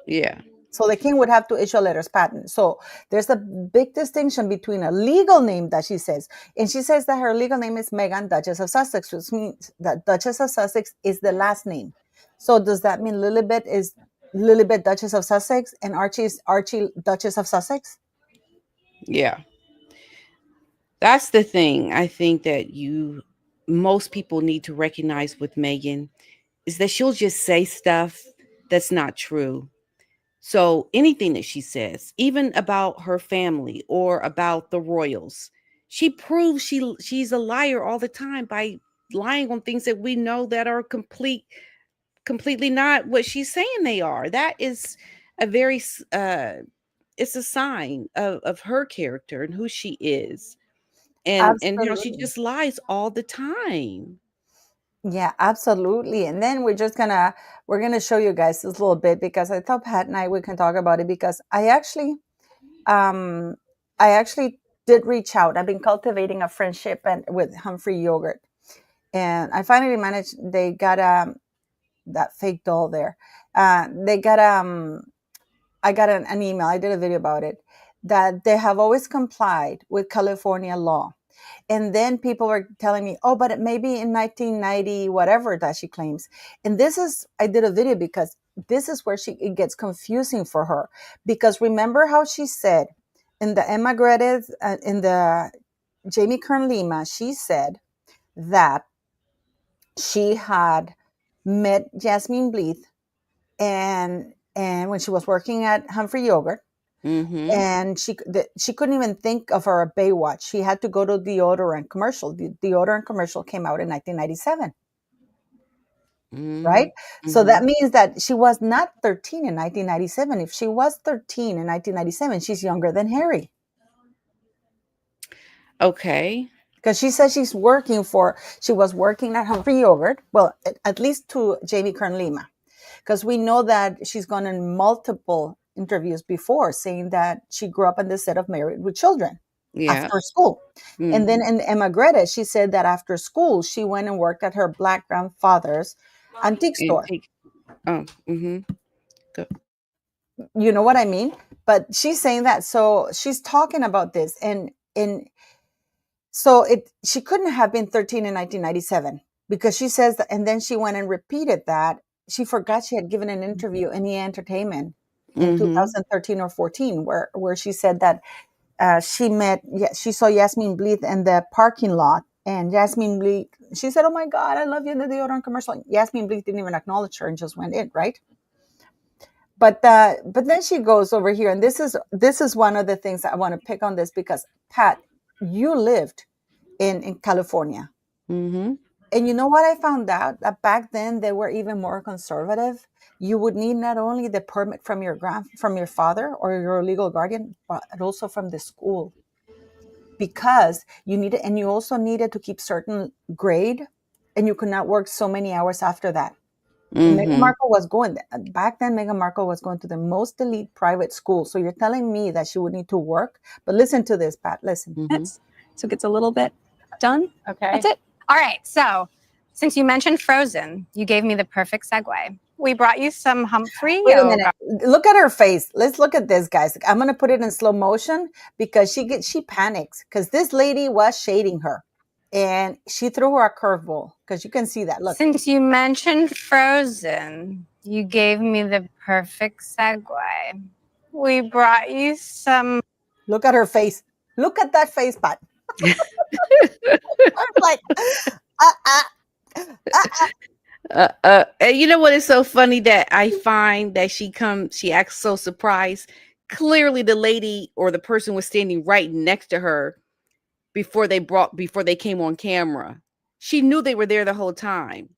Yeah. So the king would have to issue a letters patent. So there's a big distinction between a legal name that she says, and she says that her legal name is Meghan, Duchess of Sussex, which means that Duchess of Sussex is the last name. So does that mean Lilibet is Lilibet, Duchess of Sussex, and Archie is Archie, Duchess of Sussex? Yeah. That's the thing I think that most people need to recognize with Megan is that she'll just say stuff that's not true. So anything that she says, even about her family or about the royals, she proves she's a liar all the time by lying on things that we know that are completely not what she's saying they are. That is a very it's a sign of her character and who she is, and how she Absolutely. just lies all the time. Yeah, absolutely. And then we're gonna show you guys this little bit because I thought Pat and I we can talk about it because um I actually did reach out. I've been cultivating a friendship and with Humphrey Yogurt. And I finally managed, they got that fake doll there. They got I got an email, I did a video about it, that they have always complied with California law. And then people were telling me, oh, but it may be in 1990, whatever that she claims. And I did a video because this is where it gets confusing for her. Because remember how she said in the Emma Gredes, in the Jamie Kern Lima, she said that she had met Jasmine Bleeth and when she was working at Humphrey Yogurt, and she couldn't even think of her a Baywatch. She had to go to deodorant commercial. The deodorant commercial came out in 1997, right? So that means that she was not 13 in 1997. If she was 13 in 1997, she's younger than Harry. Okay. Because she says she was working at Humphrey Yogurt. Well, at least to Jamie Kern Lima. Because we know that she's gone in multiple interviews before saying that she grew up on the set of Married with Children after school. And then in Emma Greta, she said that after school, she went and worked at her Black grandfather's antique store. You know what I mean? But she's saying that. So she's talking about this. And so she couldn't have been 13 in 1997 because she says that, and then she went and repeated that. She forgot she had given an interview in E! Entertainment in 2013 or 14, where she said that she saw Jasmine Bleeth in the parking lot, and Jasmine Bleeth, she said, "Oh my God, I love you," in the deodorant commercial. And Jasmine Bleeth didn't even acknowledge her and just went in, right? But then she goes over here, and this is one of the things that I want to pick on this because Pat, you lived in California. And you know what I found out? That back then they were even more conservative. You would need not only the permit from your father or your legal guardian, but also from the school. Because you also needed to keep certain grade, and you could not work so many hours after that. Meghan Markle was going back then. Meghan Markle was going to the most elite private school. So you're telling me that she would need to work? But listen to this, Pat. Listen. So it gets a little bit done. Okay. That's it. All right. So since you mentioned Frozen, you gave me the perfect segue. We brought you some Humphrey Wait a Yogurt. minute. Look at her face. Let's look at this, guys. I'm going to put it in slow motion because she panics because this lady was shading her. And she threw her a curveball because you can see that. Look. Since you mentioned Frozen, you gave me the perfect segue. We brought you some. Look at her face. Look at that face, Pat. I'm like, And you know what is so funny that I find that she acts so surprised. Clearly the lady or the person was standing right next to her before they came on camera. She knew they were there the whole time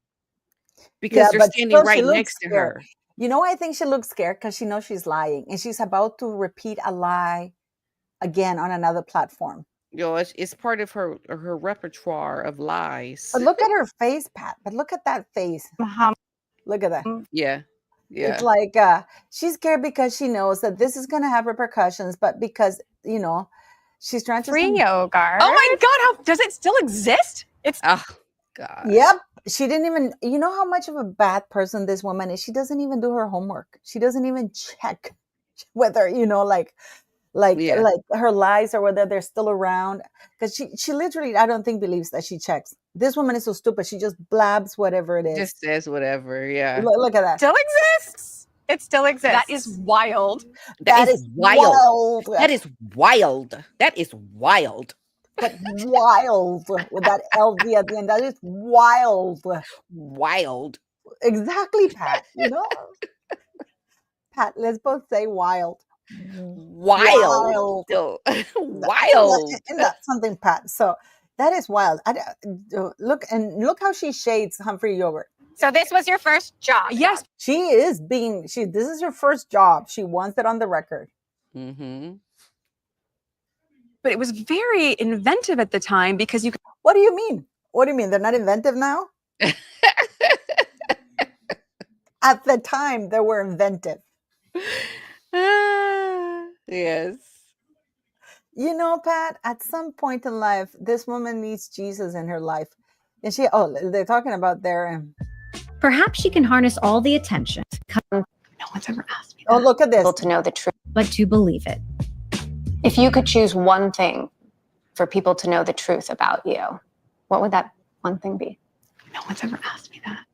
because they're standing right next to her. You know, I think she looks scared because she knows she's lying and she's about to repeat a lie again on another platform. It's part of her repertoire of lies. But look at her face, Pat. But look at that face. Look at that. Yeah. It's like she's scared because she knows that this is going to have repercussions, but because, she's trying to... Free yogurt. Oh my God, does it still exist? Oh, God. Yep. She didn't even... You know how much of a bad person this woman is? She doesn't even do her homework. She doesn't even check whether, like her lies or whether they're still around. Because she literally, I don't think, believes that she checks. This woman is so stupid. She just blabs whatever it is. Just says whatever, yeah. Look at that. Still exists. It still exists. That is wild. That is wild. That is wild. That is wild. But wild with that LV at the end. That is wild. Wild. Exactly, Pat. Pat, let's both say wild. Wild. Wild. And that's something, Pat. So that is wild. Look how she shades Humphrey Yogurt. So this was your first job. Yes. This is her first job. She wants it on the record. Mm-hmm. But it was very inventive at the time because you could... What do you mean? What do you mean? They're not inventive now? At the time, they were inventive. Yes. Pat, at some point in life, this woman needs Jesus in her life. And they're talking about their... Perhaps she can harness all the attention. No one's ever asked me that. Oh, look at this. To know the truth. But to believe it. If you could choose one thing for people to know the truth about you, what would that one thing be? No one's ever asked me that.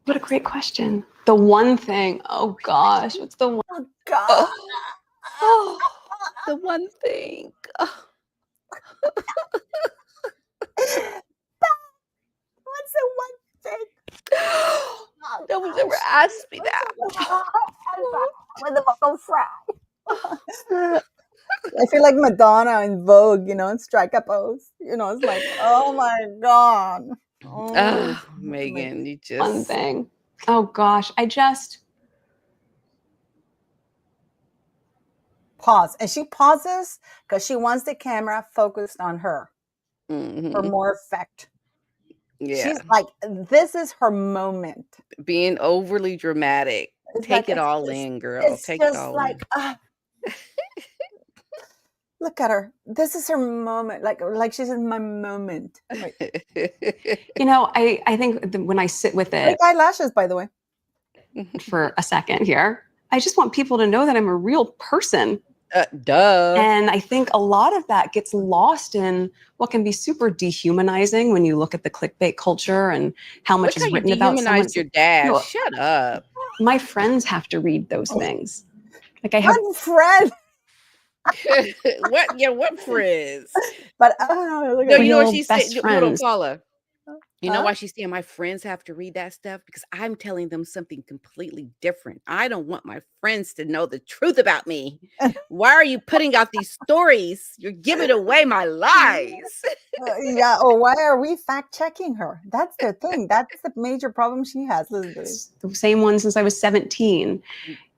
What a great question. The one thing. Oh gosh, what's the one? Oh God. Oh, the one thing. Oh. What's the one thing? No one's ever asked me that. With the vocal fry. I feel like Madonna in Vogue, you know, in Strike a Pose. You know, it's like, oh my God. Oh, Megan, you just One thing. Oh gosh, pause. And she pauses because she wants the camera focused on her for Mhm. more effect. Yeah, She's like, this is her moment. being overly dramatic. It's Take like, it all in, girl. it's Take it just all like, look at her. This is her moment. Like she's in my moment. Like, in. you know, I think when I sit with great it eyelashes, by the way. for a second here, I just want people to know that I'm a real person. Duh. And I think a lot of that gets lost in what can be super dehumanizing when you look at the clickbait culture and how much Look how is you written about someone. dehumanized your dad. No, Shut up. my friends have to read those things. Like I have One friend. What? Yeah, what friends? But look No, at you know what real she said? best Hold on, friends. Paula. You know Huh? why she's saying my friends have to read that stuff? Because I'm telling them something completely different. I don't want my friends to know the truth about me. Why are you putting out these stories? You're giving away my lies. Yeah. Or why are we fact checking her? That's the thing. That's the major problem she has. Listen to this. The same one since I was 17.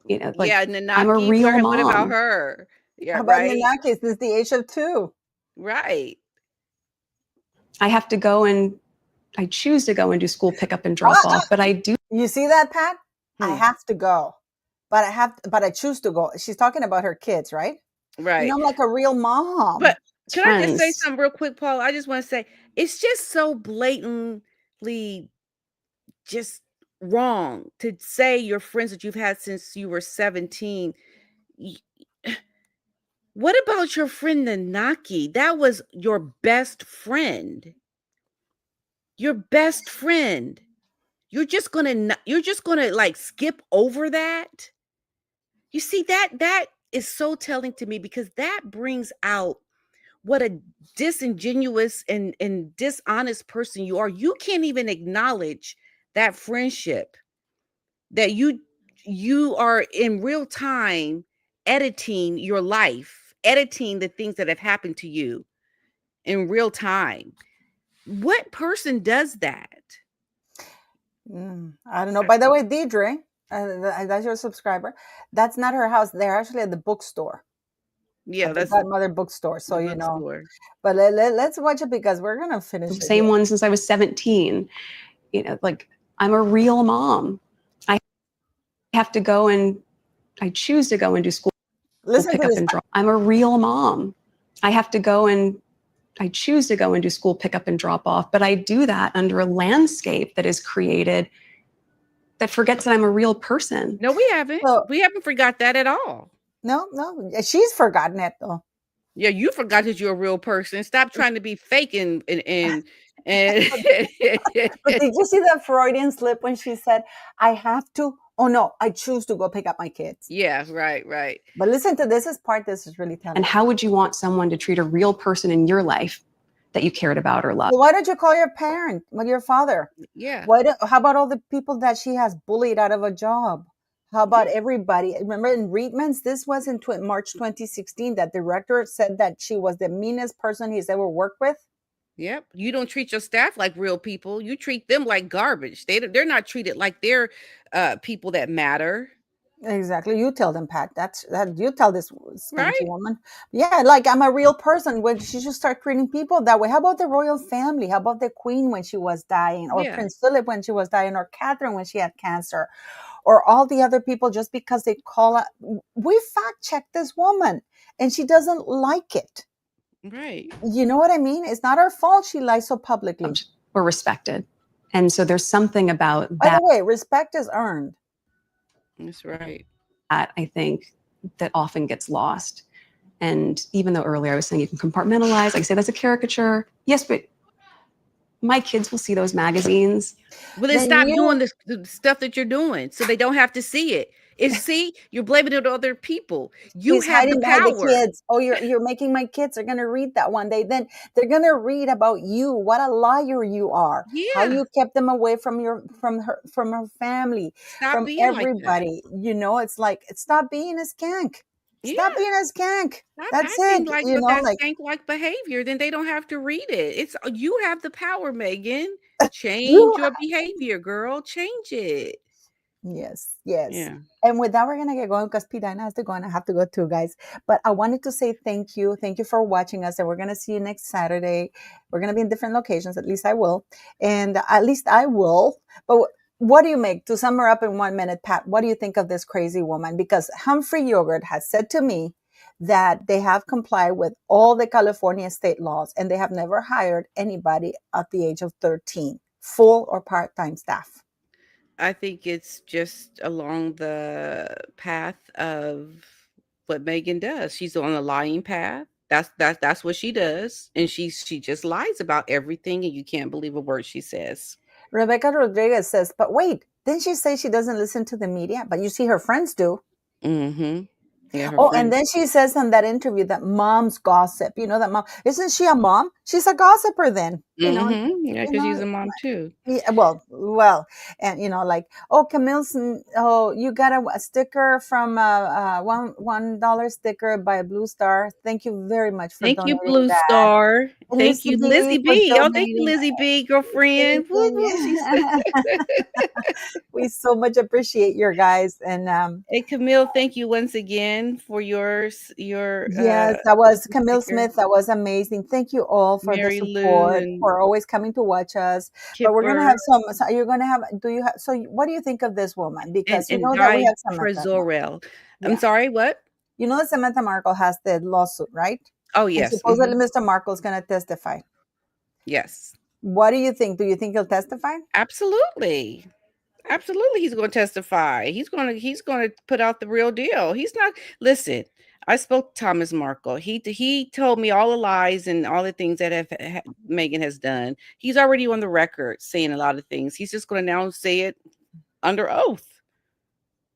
You know, like Yeah, I'm a Nanaki. real What about mom. her? Yeah, How about right. Nanaki? Since the age of 2. Right. I have to go and I choose to go and do school pickup and drop off, but I do. You see that, Pat? I Hmm. have to go, but I choose to go. She's talking about her kids, right? You Right. know, I'm like a real mom. But can I just say Friends. something real quick, Paul? I just want to say it's just so blatantly just wrong to say your friends that you've had since you were 17. Y- What about your friend Nanaki? That was your best friend. Your best friend. You're just gonna like skip over that. You see that is so telling to me because that brings out what a disingenuous and dishonest person you are. You can't even acknowledge that friendship that you are in real time editing your life, editing the things that have happened to you in real time. What person does that? I don't know. By the way, Deidre, that's your subscriber. That's not her house. They're actually at the bookstore, Yeah, at the that's Godmother bookstore. So, the you know, bookstore. but let's watch it because we're going to finish The it. same one since I was 17. You know, like I'm a real mom. I have to go and I choose to go and do school Listen to pickup this. and drop. I'm a real mom. I have to go and I choose to go and do school pickup and drop off, but I do that under a landscape that is created that forgets that I'm a real person. No, we haven't. So, We haven't forgot that at all. no, she's forgotten it though. Yeah, you forgot that you're a real person. Stop trying to be fake and But did you see that Freudian slip when she said, I have to? Oh, no, I choose to go pick up my kids. yeah, right. But listen to this is really telling. And how would you want someone to treat a real person in your life that you cared about or loved? Well, why don't you call your parent, your father? Yeah. How about all the people that she has bullied out of a job? How about everybody? Remember in Reitman's, this was in March 2016, that director said that she was the meanest person he's ever worked with. Yep. You don't treat your staff like real people. You treat them like garbage. They're not treated like they're people that matter. Exactly. You tell them, Pat. That you tell this skanky Right? woman. Yeah, like I'm a real person. When she should start treating people that way. How about the royal family? How about the Queen when she was dying, or Yeah. Prince Philip when she was dying, or Catherine when she had cancer, or all the other people just because they call it? We fact check this woman, and she doesn't like it. Right. You know what I mean? It's not her fault she lies so publicly. Or respected. And so there's something about By that, the way, respect is earned. That's right. I think, that often gets lost. And even though earlier I was saying you can compartmentalize, I say that's a caricature. Yes, but my kids will see those magazines. Well, then Then stop you doing the stuff that you're doing so they don't have to see it. See, you're blaming it on other people. You She's have the hiding behind the power. kids. Oh, you're making my kids are gonna read that one day. Then they're gonna read about you. What a liar you are. How Yeah. you kept them away from from her family, Stop from being like that. everybody. It's like stop being a skank. Stop Yeah. being a skank. Stop That's acting it. like with that skank-like behavior, then they don't have to read it. It's you have the power, Megan. You Change your behavior, girl. Change it. Yes, yes. Yeah. And with that, we're gonna get going because Pidana has to go and I have to go too, guys. But I wanted to say thank you. Thank you for watching us. And we're gonna see you next Saturday. We're gonna be in different locations, at least I will. And at least I will. But what do you make to sum her up in 1 minute, Pat? What do you think of this crazy woman? Because Humphrey Yogurt has said to me that they have complied with all the California state laws and they have never hired anybody at the age of 13, full or part-time staff. I think it's just along the path of what Megan does. She's on a lying path. That's what she does. And she just lies about everything and you can't believe a word she says. Rebecca Rodriguez says, but wait, didn't she say she doesn't listen to the media? But you see her friends do. Mm-hmm. Yeah, her Oh, friends. and then she says in that interview that moms gossip. You know that mom, isn't she a mom? She's a gossiper then. Mm-hmm. Yeah, You because know, she's a mom too. yeah, well, and like, oh, Camille's, oh, you got a sticker from $1 sticker by a Blue Star. Thank you very much for Thank you, donating Blue that. Star. And Thank Lizzie you, B Lizzie for B. Oh, thank you, donating. Lizzie B, girlfriend. Woo, woo, she said. We so much appreciate your guys. And Hey, Camille, thank you once again for your yes, that was Camille sticker. Smith. That was amazing. Thank you all for the Mary Lou support, and for always coming to watch us. But we're gonna Kipper have some. So you're gonna have. Do you have? So what do you think of this woman? Because you and know that we Guy have Samantha. Prezorel. I'm Yeah, sorry, what? you know that Samantha Markle has the lawsuit, right? Oh, And yes. supposedly Mr. Markle is gonna testify. Yes. What do you think? Do you think he'll testify? Absolutely. Absolutely, he's going to testify. He's going to put out the real deal. He's not. Listen, I spoke to Thomas Markle. He told me all the lies and all the things that Megan has done. He's already on the record saying a lot of things. He's just going to now say it under oath.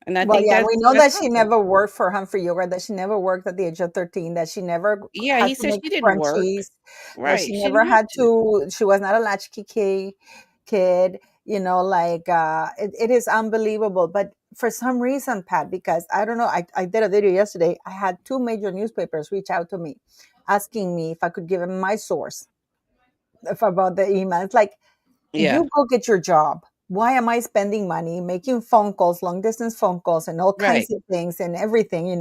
And I Well, think yeah, that's we know that's that she possible. never worked for Humphrey Yogurt, that she never worked at the age of 13, that she never Yeah, had he to said make she didn't work. scrunchies, that she Right. She never didn't have had to. to, she was not a latchkey kid, it is unbelievable. But for some reason, Pat, because I don't know, I did a video yesterday, I had two major newspapers reach out to me asking me if I could give them my source about the email. It's like, Yeah. you go get your job. Why am I spending money making phone calls, long distance phone calls, and all Right. kinds of things and everything?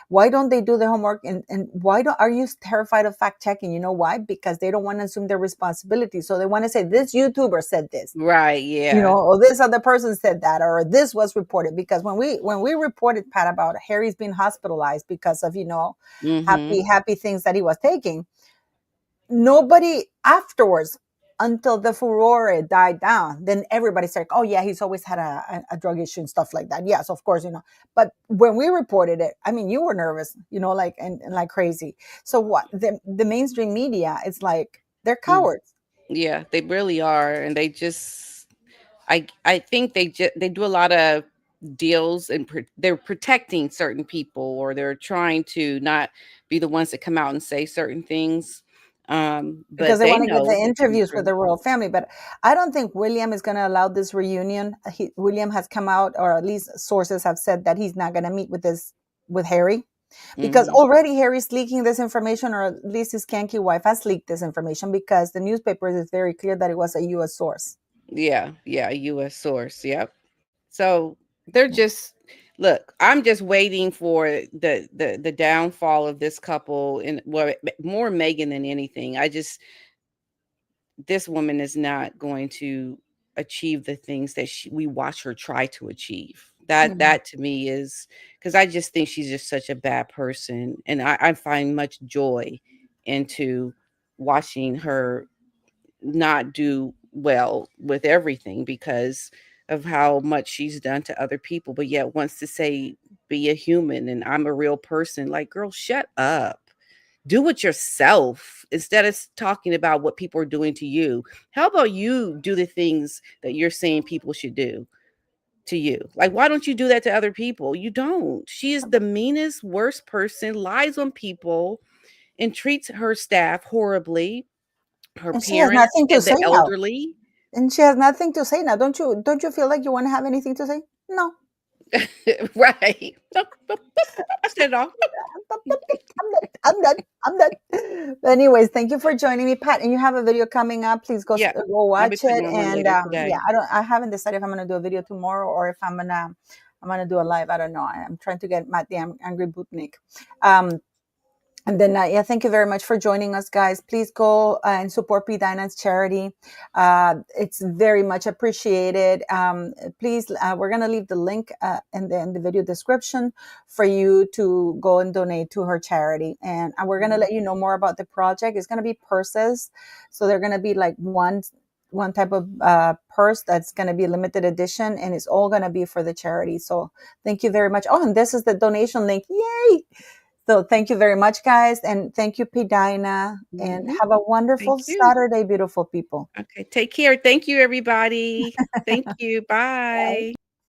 Why don't they do the homework? And why are you terrified of fact checking? You know why? Because they don't want to assume their responsibility. So they want to say, this YouTuber said this, Right. Yeah. or this other person said that, or this was reported. Because when we reported, Pat, about Harry's being hospitalized because of, Mm-hmm. happy things that he was taking, nobody afterwards, until the furore died down, then everybody said, oh yeah, he's always had a drug issue and stuff like that. Yes, of course, but when we reported it, I mean, you were nervous, like, and like crazy. So what, the mainstream media, it's like they're cowards. Yeah, they really are. And they just I think they do a lot of deals and they're protecting certain people, or they're trying to not be the ones that come out and say certain things. Because But they they want to give the know the interviews with truth. the royal family. But I don't think William is going to allow this reunion. William has come out, or at least sources have said that he's not going to meet with Harry, because Mhm. already Harry's leaking this information, or at least his skanky wife has leaked this information, because the newspapers is very clear that it was a U.S. source. Yeah, a US source. Yep. So they're just look, I'm just waiting for the downfall of this couple, and more Megan than anything. This woman is not going to achieve the things that we watch her try to achieve. That to me is because I just think she's just such a bad person, and I find much joy into watching her not do well with everything because of how much she's done to other people, but yet wants to say be a human and I'm a real person. Like, girl, shut up. do it yourself instead of talking about what people are doing to you. How about you do the things that you're saying people should do to you? Like, why don't you do that to other people? You don't. She is the meanest, worst person, lies on people, and treats her staff horribly, her And she has parents nothing to and the say now. elderly. And she has nothing to say now. Don't you feel like you want to have anything to say? No. Right. Nope, nope, nope. I said it all. I'm done. But anyways, thank you for joining me, Pat. And you have a video coming up. Please go Yeah, go I'll be watch putting it. on one And later today. yeah, I haven't decided if I'm gonna do a video tomorrow or if I'm gonna do a live. I don't know. I'm trying to get Matt the Angry Bootnik. And then, yeah, thank you very much for joining us, guys. Please go and support P. Dinah's charity. It's very much appreciated. Please, we're going to leave the link in the video description for you to go and donate to her charity. And we're going to let you know more about the project. It's going to be purses. So they're going to be like one type of purse that's going to be limited edition, and it's all going to be for the charity. So thank you very much. Oh, and this is the donation link. Yay! So thank you very much, guys. And thank you, P. Dinah. And have a wonderful Thank you. Saturday, beautiful people. Okay, take care. Thank you, everybody. Thank you. Bye.